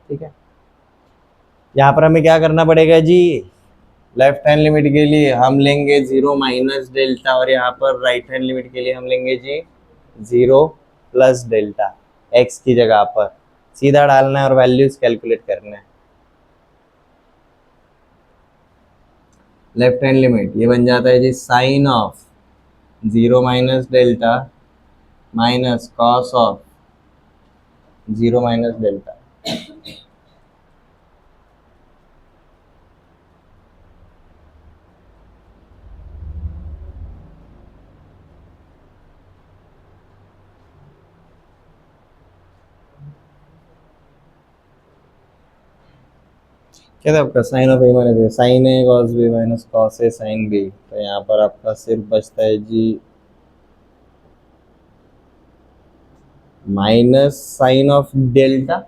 ठीक है, यहाँ पर हमें क्या करना पड़ेगा जी, लेफ्ट हैंड लिमिट के लिए हम लेंगे 0 माइनस डेल्टा और यहाँ पर राइट हैंड लिमिट के लिए हम लेंगे जी 0 प्लस डेल्टा, x की जगह पर सीधा डालना है और वैल्यूज कैलकुलेट करना है। लेफ्ट हैंड लिमिट ये बन जाता है जी sine of 0 minus delta minus cos of 0 minus delta. क्या था आपका sine of A minus sine a cos b minus cos A sine b, तो यहाँ पर आपका सिर्फ बचता है जी माइनस साइन ऑफ डेल्टा,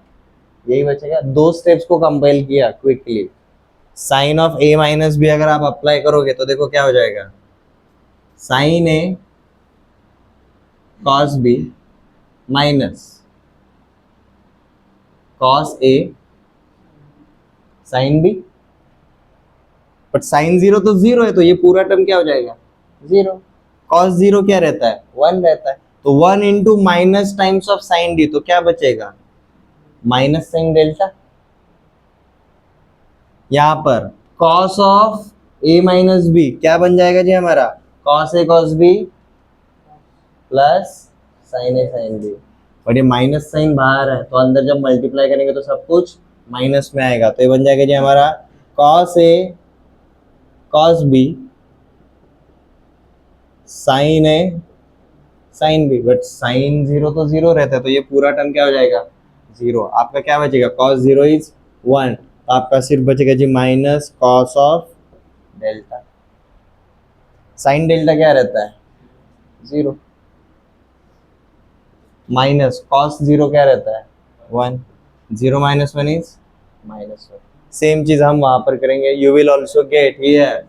यही बचेगा। दो स्टेप्स को कंपाइल किया quickly, sine of A minus b अगर आप अप्लाई करोगे तो देखो क्या हो जाएगा, sine a cos b minus cos A sine B, but sine zero तो जीरो है तो ये पूरा टर्म क्या हो जाएगा जीरो, कॉस जीरो क्या रहता है 1 रहता है, तो 1 into minus times of sine D, तो क्या बचेगा माइनस साइन डेल्टा। यहाँ पर cos of A minus B क्या बन जाएगा जी हमारा, cos A cos B plus sine A sine B, और ये माइनस साइन बाहर है तो अंदर जब मल्टीप्लाई करेंगे तो सब कुछ माइनस में आएगा, तो ये बन जाएगा जी हमारा cos A cos B sine A sine B, but sine zero तो जीरो रहता है तो ये पूरा टर्म क्या हो जाएगा जीरो, आपका क्या बचेगा कॉस जीरो इज 1, तो आपका सिर्फ बचेगा जी minus cos of delta, sine delta क्या रहता है जीरो, माइनस कॉस जीरो क्या रहता है 1, 0 माइनस 1 इज -1। सेम चीज हम वहां पर करेंगे, you will also get here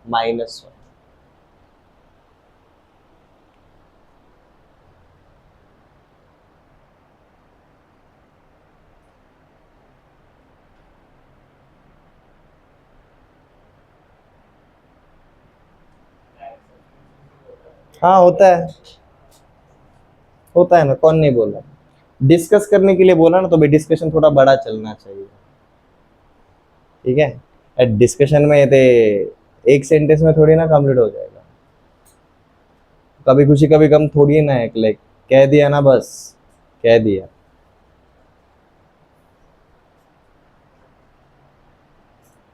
-1। हाँ होता है ना, कौन नहीं बोला। डिस्कस करने के लिए बोला ना, तो भाई डिस्कशन थोड़ा बड़ा चलना चाहिए, ठीक है। डिस्कशन में ये एक सेंटेंस में थोड़ी ना कंप्लीट हो जाएगा। कभी खुशी कभी गम थोड़ी ना है, लाइक कह दिया ना बस, कह दिया।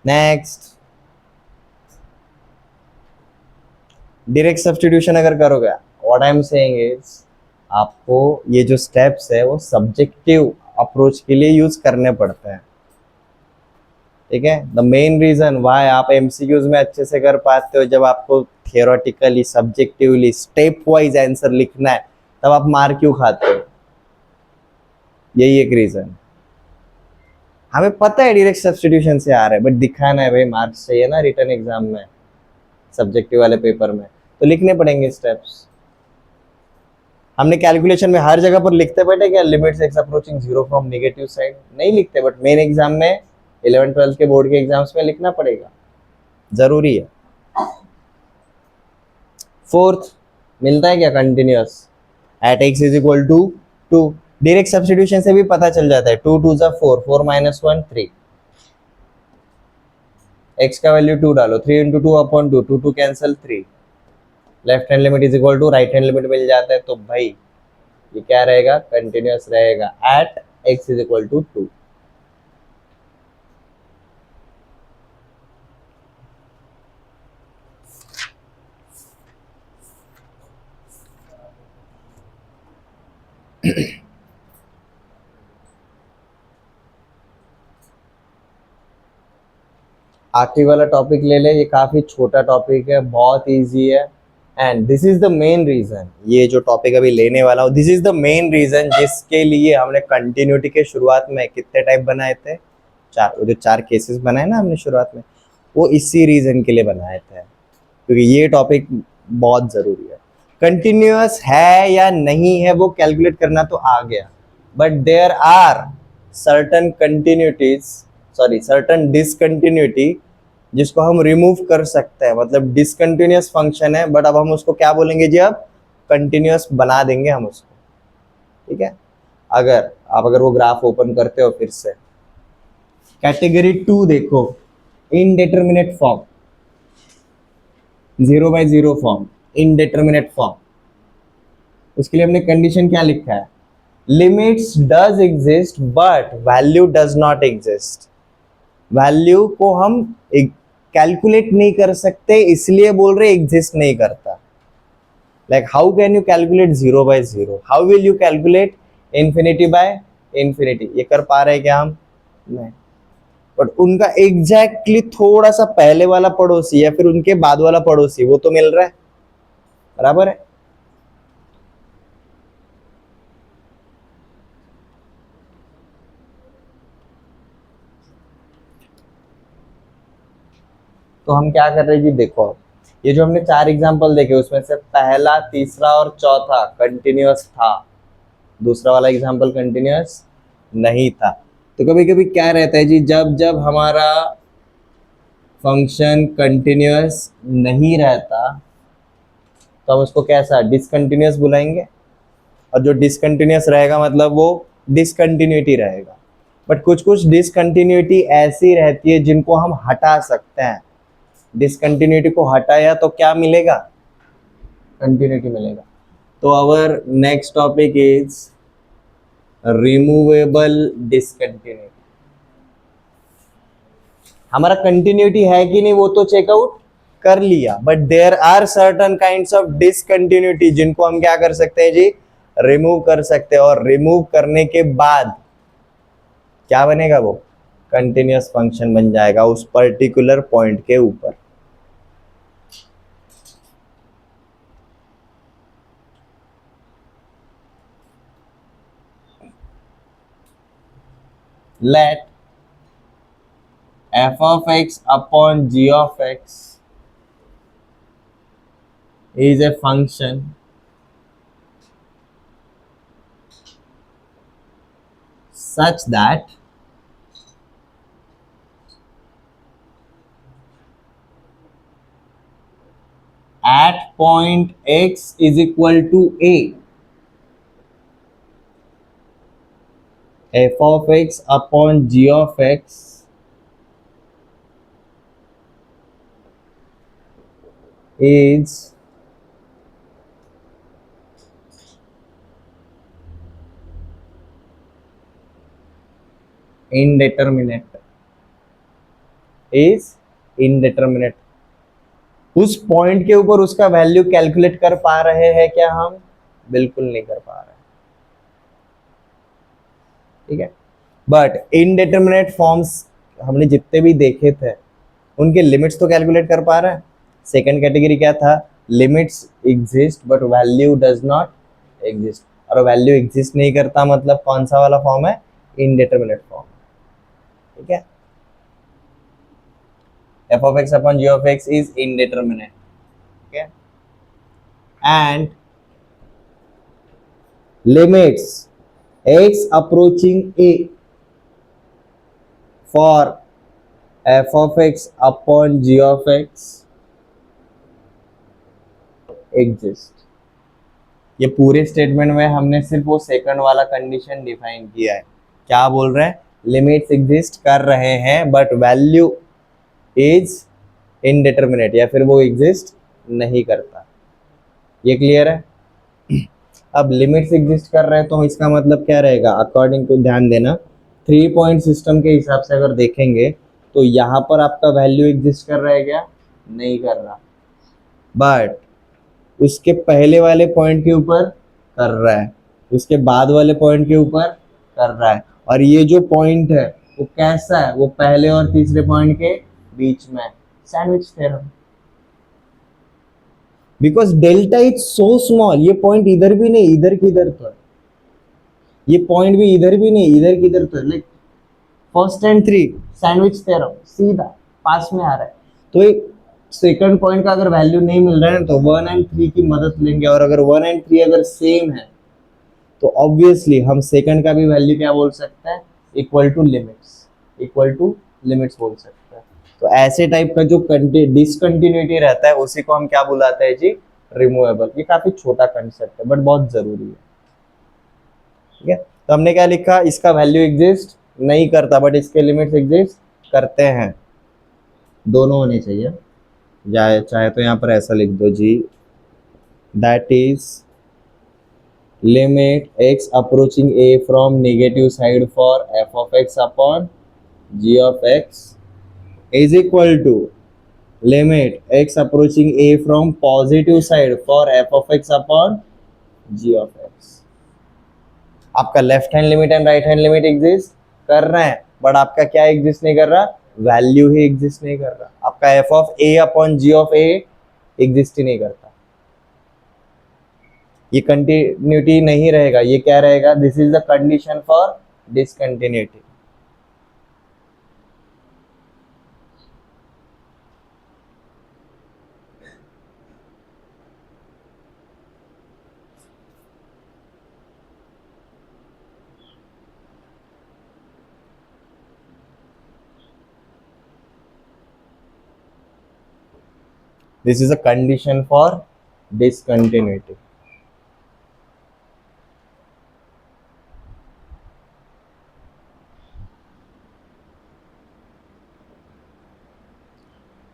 नेक्स्ट, डायरेक्ट सब्स्टिट्यूशन अगर करोगे, what I am saying is, आपको ये जो स्टेप्स है वो सब्जेक्टिव अप्रोच के लिए यूज करने पड़ते हैं, ठीक है। द मेन रीजन वाई आप एमसीक्यूज में अच्छे से कर पाते हो, जब आपको theoretically subjectively step wise answer लिखना है, तब आप मार क्यों खाते हो, यही एक रीजन। हमें पता है डायरेक्ट सब्स्टिट्यूशन से आ रहा है, बट दिखाना है भाई, मार्क्स चाहिए ना रिटर्न एग्जाम में, सब्जेक्टिव वाले पेपर में, तो लिखने पड़ेंगे स्टेप्स। हमने कैलकुलेशन में हर जगह पर लिखते बैठे क्या, limits x approaching zero from negative side, नहीं लिखते, बट मेन एग्जाम में 11th 12th के बोर्ड के एग्जाम्स में लिखना पड़ेगा, जरूरी है। फोर्थ, मिलता है क्या, continuous at x is equal to 2। Direct substitution से भी पता चल जाता है, 2 2 जा 4, 4 - 1 3, एक्स का वैल्यू 2 डालो, 3 × 2 upon 2, 2 2 cancel 3, left hand limit is equal to right hand limit मिल जाता है, तो भाई ये क्या रहेगा, कंटिन्यूअस रहेगा at x is equal to 2। आखिरी वाला टॉपिक ले ले, ये काफी छोटा टॉपिक है, बहुत इजी है, and this is the main reason, ये जो टॉपिक अभी लेने वाला हूँ, this is the main reason जिसके लिए हमने कंटिन्यूटी के शुरुआत में कितने टाइप बनाए थे, चार, जो 4 केसेस बनाए ना हमने शुरुआत में, वो इसी रीजन के लिए बनाए थे, क्योंकि ये टॉपिक बहुत जरूरी है। कंटिन्यूअस है या नहीं है वो कैलकुलेट करना तो आ गया, but there are certain continuities, sorry certain discontinuity, जिसको हम रिमूव कर सकते हैं, मतलब डिसकंटिन्यूअस फंक्शन है, बट अब हम उसको क्या बोलेंगे जी, अब कंटिन्यूअस बना देंगे हम उसको, ठीक है। अगर वो ग्राफ ओपन करते हो फिर से, कैटेगरी 2 देखो, indeterminate form, 0/0 form, indeterminate form, उसके लिए हमने कंडीशन क्या लिखा है, limits does exist but value does not exist, value को हम कैलकुलेट नहीं कर सकते, इसलिए बोल रहे एग्जिस्ट नहीं करता। Like how can you calculate 0/0, how will you calculate infinity by infinity, ये कर पा रहे क्या हम, नहीं। बट उनका एग्जैक्टली थोड़ा सा पहले वाला पड़ोसी या फिर उनके बाद वाला पड़ोसी वो तो मिल रहा है, बराबर है। तो हम क्या कर रहे हैं जी, देखो ये जो हमने 4 एग्जांपल देखे, उसमें से पहला, तीसरा और चौथा कंटिन्यूअस था, दूसरा वाला एग्जांपल कंटिन्यूअस नहीं था। तो कभी कभी क्या रहता है जी, जब जब हमारा फंक्शन कंटिन्यूअस नहीं रहता, तो हम उसको कैसा, डिसकंटिन्यूअस बुलाएंगे, और जो डिसकंटिन्यूअस रहेगा मतलब वो डिसकंटिन्यूटी रहेगा। बट कुछ कुछ डिसकंटिन्यूटी ऐसी रहती है जिनको हम हटा सकते हैं, डिसकंटिन्यूटी को हटाया तो क्या मिलेगा, कंटिन्यूटी मिलेगा। तो our next topic is removable discontinuity. हमारा कंटिन्यूटी है कि नहीं वो तो चेकआउट कर लिया, but there are certain kinds of discontinuity जिनको हम क्या कर सकते हैं जी, रिमूव कर सकते हैं, और रिमूव करने के बाद क्या बनेगा, वो कंटिन्यूअस फंक्शन बन जाएगा उस पर्टिकुलर पॉइंट के ऊपर। Let f of x upon g of x is a function such that at point x is equal to a, f of x upon g of x is indeterminate, is indeterminate। उस point के ऊपर उसका value calculate कर पा रहे हैं क्या हम? बिल्कुल नहीं कर पा रहे, ठीक है। बट इनडिटरमिनेट फॉर्म्स हमने जितने भी देखे थे उनके लिमिट्स तो कैलकुलेट कर पा रहे हैं। सेकंड कैटेगरी क्या था? Limits exist but value does not exist, और वैल्यू एग्जिस्ट नहीं करता मतलब कौन सा वाला फॉर्म है? इनडिटरमिनेट फॉर्म, ठीक है। f of x upon g of x is indeterminate, okay, and limits x approaching a for f of x upon g of x exist। ये पूरे स्टेटमेंट में हमने सिर्फ वो सेकंड वाला कंडीशन डिफाइन किया है। क्या बोल रहे हैं? लिमिट्स एग्जिस्ट कर रहे हैं बट वैल्यू इज इनडिटरमिनेट, या फिर वो एग्जिस्ट नहीं करता। ये क्लियर है? अब लिमिट्स एग्जिस्ट कर रहे हैं तो इसका मतलब क्या रहेगा? अकॉर्डिंग टू, ध्यान देना, 3 पॉइंट सिस्टम के हिसाब से अगर देखेंगे तो यहाँ पर आपका वैल्यू एग्जिस्ट कर रहा है क्या? नहीं कर रहा, बट उसके पहले वाले पॉइंट के ऊपर कर रहा है, उसके बाद वाले पॉइंट के ऊपर कर रहा है। और ये जो पॉइंट है वो कैसा है? वो पहले और तीसरे पॉइंट के बीच में, sandwich theorem. Because delta is so small, ये पॉइंट इधर भी नहीं, इधर किधर तो है, ये पॉइंट भी इधर भी नहीं, इधर किधर तो है। Like first and 3 sandwich theorem, सीधा पास में आ रहा है। तो एक सेकंड पॉइंट का अगर वैल्यू नहीं मिल रहा है तो 1 एंड 3 की मदद लेंगे, और अगर 1 एंड 3 अगर सेम है तो ऑब्वियसली हम सेकंड का भी वैल्यू क्या बोल सकते हैं? Equal to limits, equal to limits बोल सकते हैं। तो ऐसे टाइप का जो डिसकंटिन्यूटी रहता है उसी को हम क्या बुलाते हैं जी? रिमूवेबल। ये काफी छोटा कंसेप्ट है बट बहुत जरूरी है, ठीक है। तो हमने क्या लिखा? इसका वैल्यू एग्जिस्ट नहीं करता बट इसके लिमिट्स एग्जिस्ट करते हैं। दोनों होने चाहिए, चाहे तो यहाँ पर ऐसा लिख दो जी, that is limit x approaching a from negative side for f of x upon g of x is equal to limit x approaching a from positive side for f of x upon g of x। आपका left hand limit and right hand limit exist कर रहे हैं but आपका क्या exist नहीं कर रहा? Value ही exist नहीं कर रहा। आपका f of a upon g of a exist ही नहीं करता। ये कंटिन्यूटी नहीं रहेगा, ये क्या रहेगा? This is the condition for discontinuity. This is a condition for discontinuity.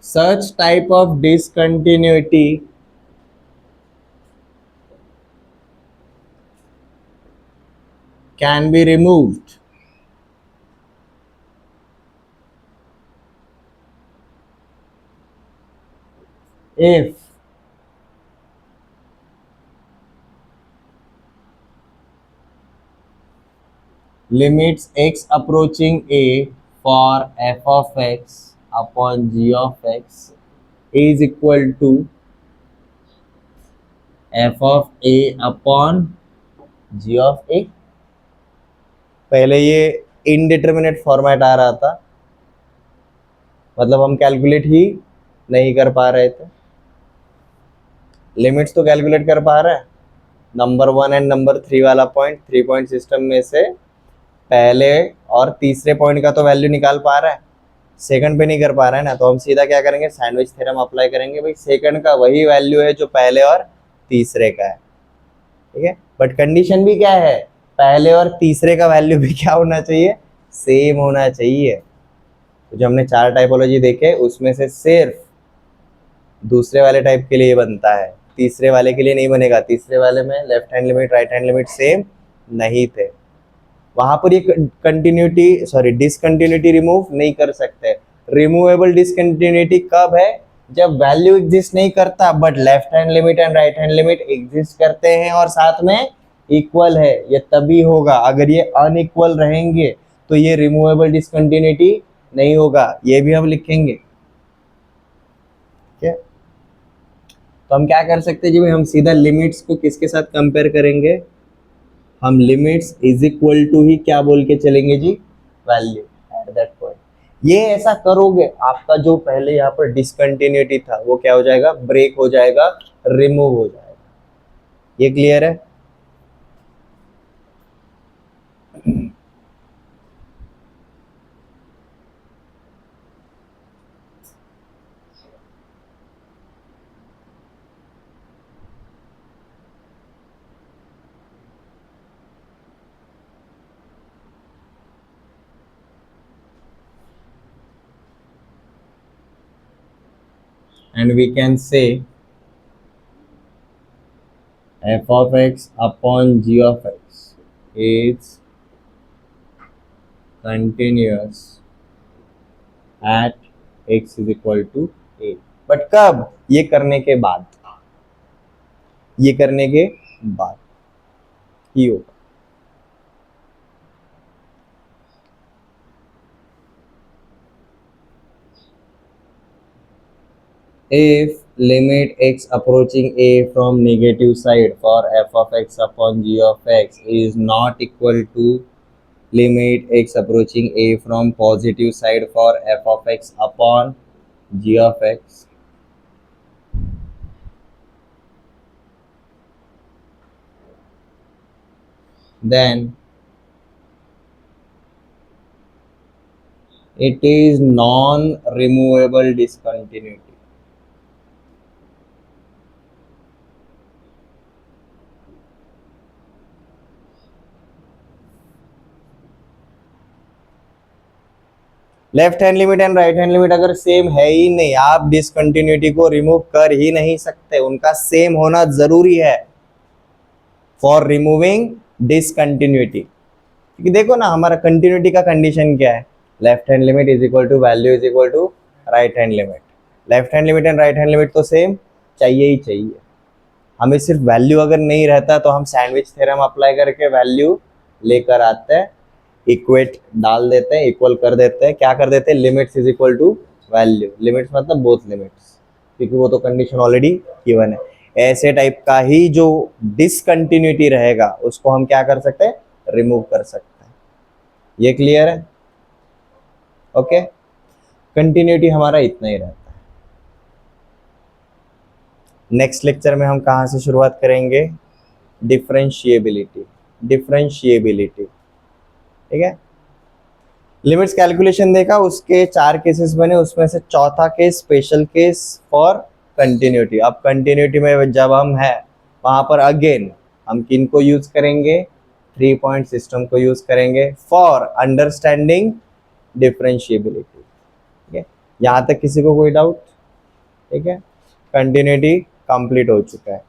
Such type of discontinuity can be removed if limits x approaching a for f of x upon g of x is equal to f of a upon g of a। पहले ये indeterminate format आ रहा था, मतलब हम calculate ही नहीं कर पा रहे थे। लिमिट्स तो कैलकुलेट कर पा रहे हैं, नंबर 1 एंड नंबर 3 वाला पॉइंट, 3 पॉइंट सिस्टम में से पहले और तीसरे पॉइंट का तो वैल्यू निकाल पा रहा है, सेकंड पे नहीं कर पा रहा है ना, तो हम सीधा क्या करेंगे, सैंडविच थ्योरम अप्लाई करेंगे। भाई सेकंड का वही वैल्यू है जो पहले और तीसरे का है, ठीक है। बट कंडीशन भी क्या है, पहले और तीसरे का वैल्यू भी क्या होना चाहिए, सेम होना चाहिए। तो जो हमने 4 टाइपोलॉजी देखे उसमें से सिर्फ दूसरे वाले टाइप के लिए बनता है, तीसरे वाले के लिए नहीं बनेगा। तीसरे वाले में left hand limit right hand limit same नहीं थे, वहां पर ये कंटिन्यूटी सॉरी डिसकंटिन्यूटी रिमूव नहीं कर सकते। रिमूवेबल डिसकंटिन्यूटी कब है, जब वैल्यू एग्जिस्ट नहीं करता but left hand limit and right hand limit exist करते हैं और साथ में इक्वल है, ये तभी होगा। अगर ये अनइक्वल रहेंगे तो ये रिमूवेबल डिसकंटिन्यूटी नहीं होगा, ये भी हम लिखेंगे, ठीक है। तो हम क्या कर सकते हैं जी, हम सीधा लिमिट्स को किसके साथ कंपेयर करेंगे, हम लिमिट्स इज इक्वल टू ही क्या बोल के चलेंगे जी, वैल्यू एट दैट पॉइंट। ये ऐसा करोगे आपका जो पहले यहाँ पर डिसकंटिन्यूटी था वो क्या हो जाएगा, ब्रेक हो जाएगा, रिमूव हो जाएगा। ये क्लियर है। And we can say f of x upon g of x is continuous at x is equal to a। But कब, ये करने के बाद, ये करने के बाद ही होगा। If limit x approaching a from negative side for f of x upon g of x is not equal to limit x approaching a from positive side for f of x upon g of x, then it is non-removable discontinuity। Left hand limit and right hand limit अगर same है ही नहीं, आप discontinuity को remove कर ही नहीं सकते, उनका same होना जरूरी है फॉर रिमूविंग डिसकंटिन्यूटी। क्योंकि देखो ना हमारा कंटिन्यूटी का कंडीशन क्या है, left hand limit is equal to value is equal to right hand limit. Left hand limit and right hand limit तो सेम चाहिए ही चाहिए। हमें सिर्फ वैल्यू अगर नहीं रहता तो हम सैंडविच थ्योरम अप्लाई करके वैल्यू लेकर आते हैं, इक्वेट डाल देते हैं, इक्वल कर देते हैं, क्या कर देते हैं, limits is equal to value. Limits मतलब बोथ लिमिट्स, क्योंकि वो तो कंडीशन ऑलरेडी गिवन है। ऐसे टाइप का ही जो डिसकंटिन्यूटी रहेगा उसको हम क्या कर सकते हैं, रिमूव कर सकते हैं। ये क्लियर है, ओके। कंटिन्यूटी हमारा इतना ही रहता है। नेक्स्ट लेक्चर में हम कहाँ से शुरुआत करेंगे, डिफरेंशिएबिलिटी। डिफरेंशिएबिलिटी, ठीक है। लिमिट्स कैलकुलेशन देखा, उसके 4 केसेस बने, उसमें से चौथा case special case for continuity. अब कंटिन्यूटी में जब हम है वहां पर अगेन हम किन को यूज करेंगे, 3 पॉइंट सिस्टम को यूज करेंगे फॉर अंडरस्टैंडिंग डिफरेंशिएबिलिटी, ठीक है। यहाँ तक किसी को कोई डाउट, ठीक है। कंटिन्यूटी कंप्लीट हो चुका है।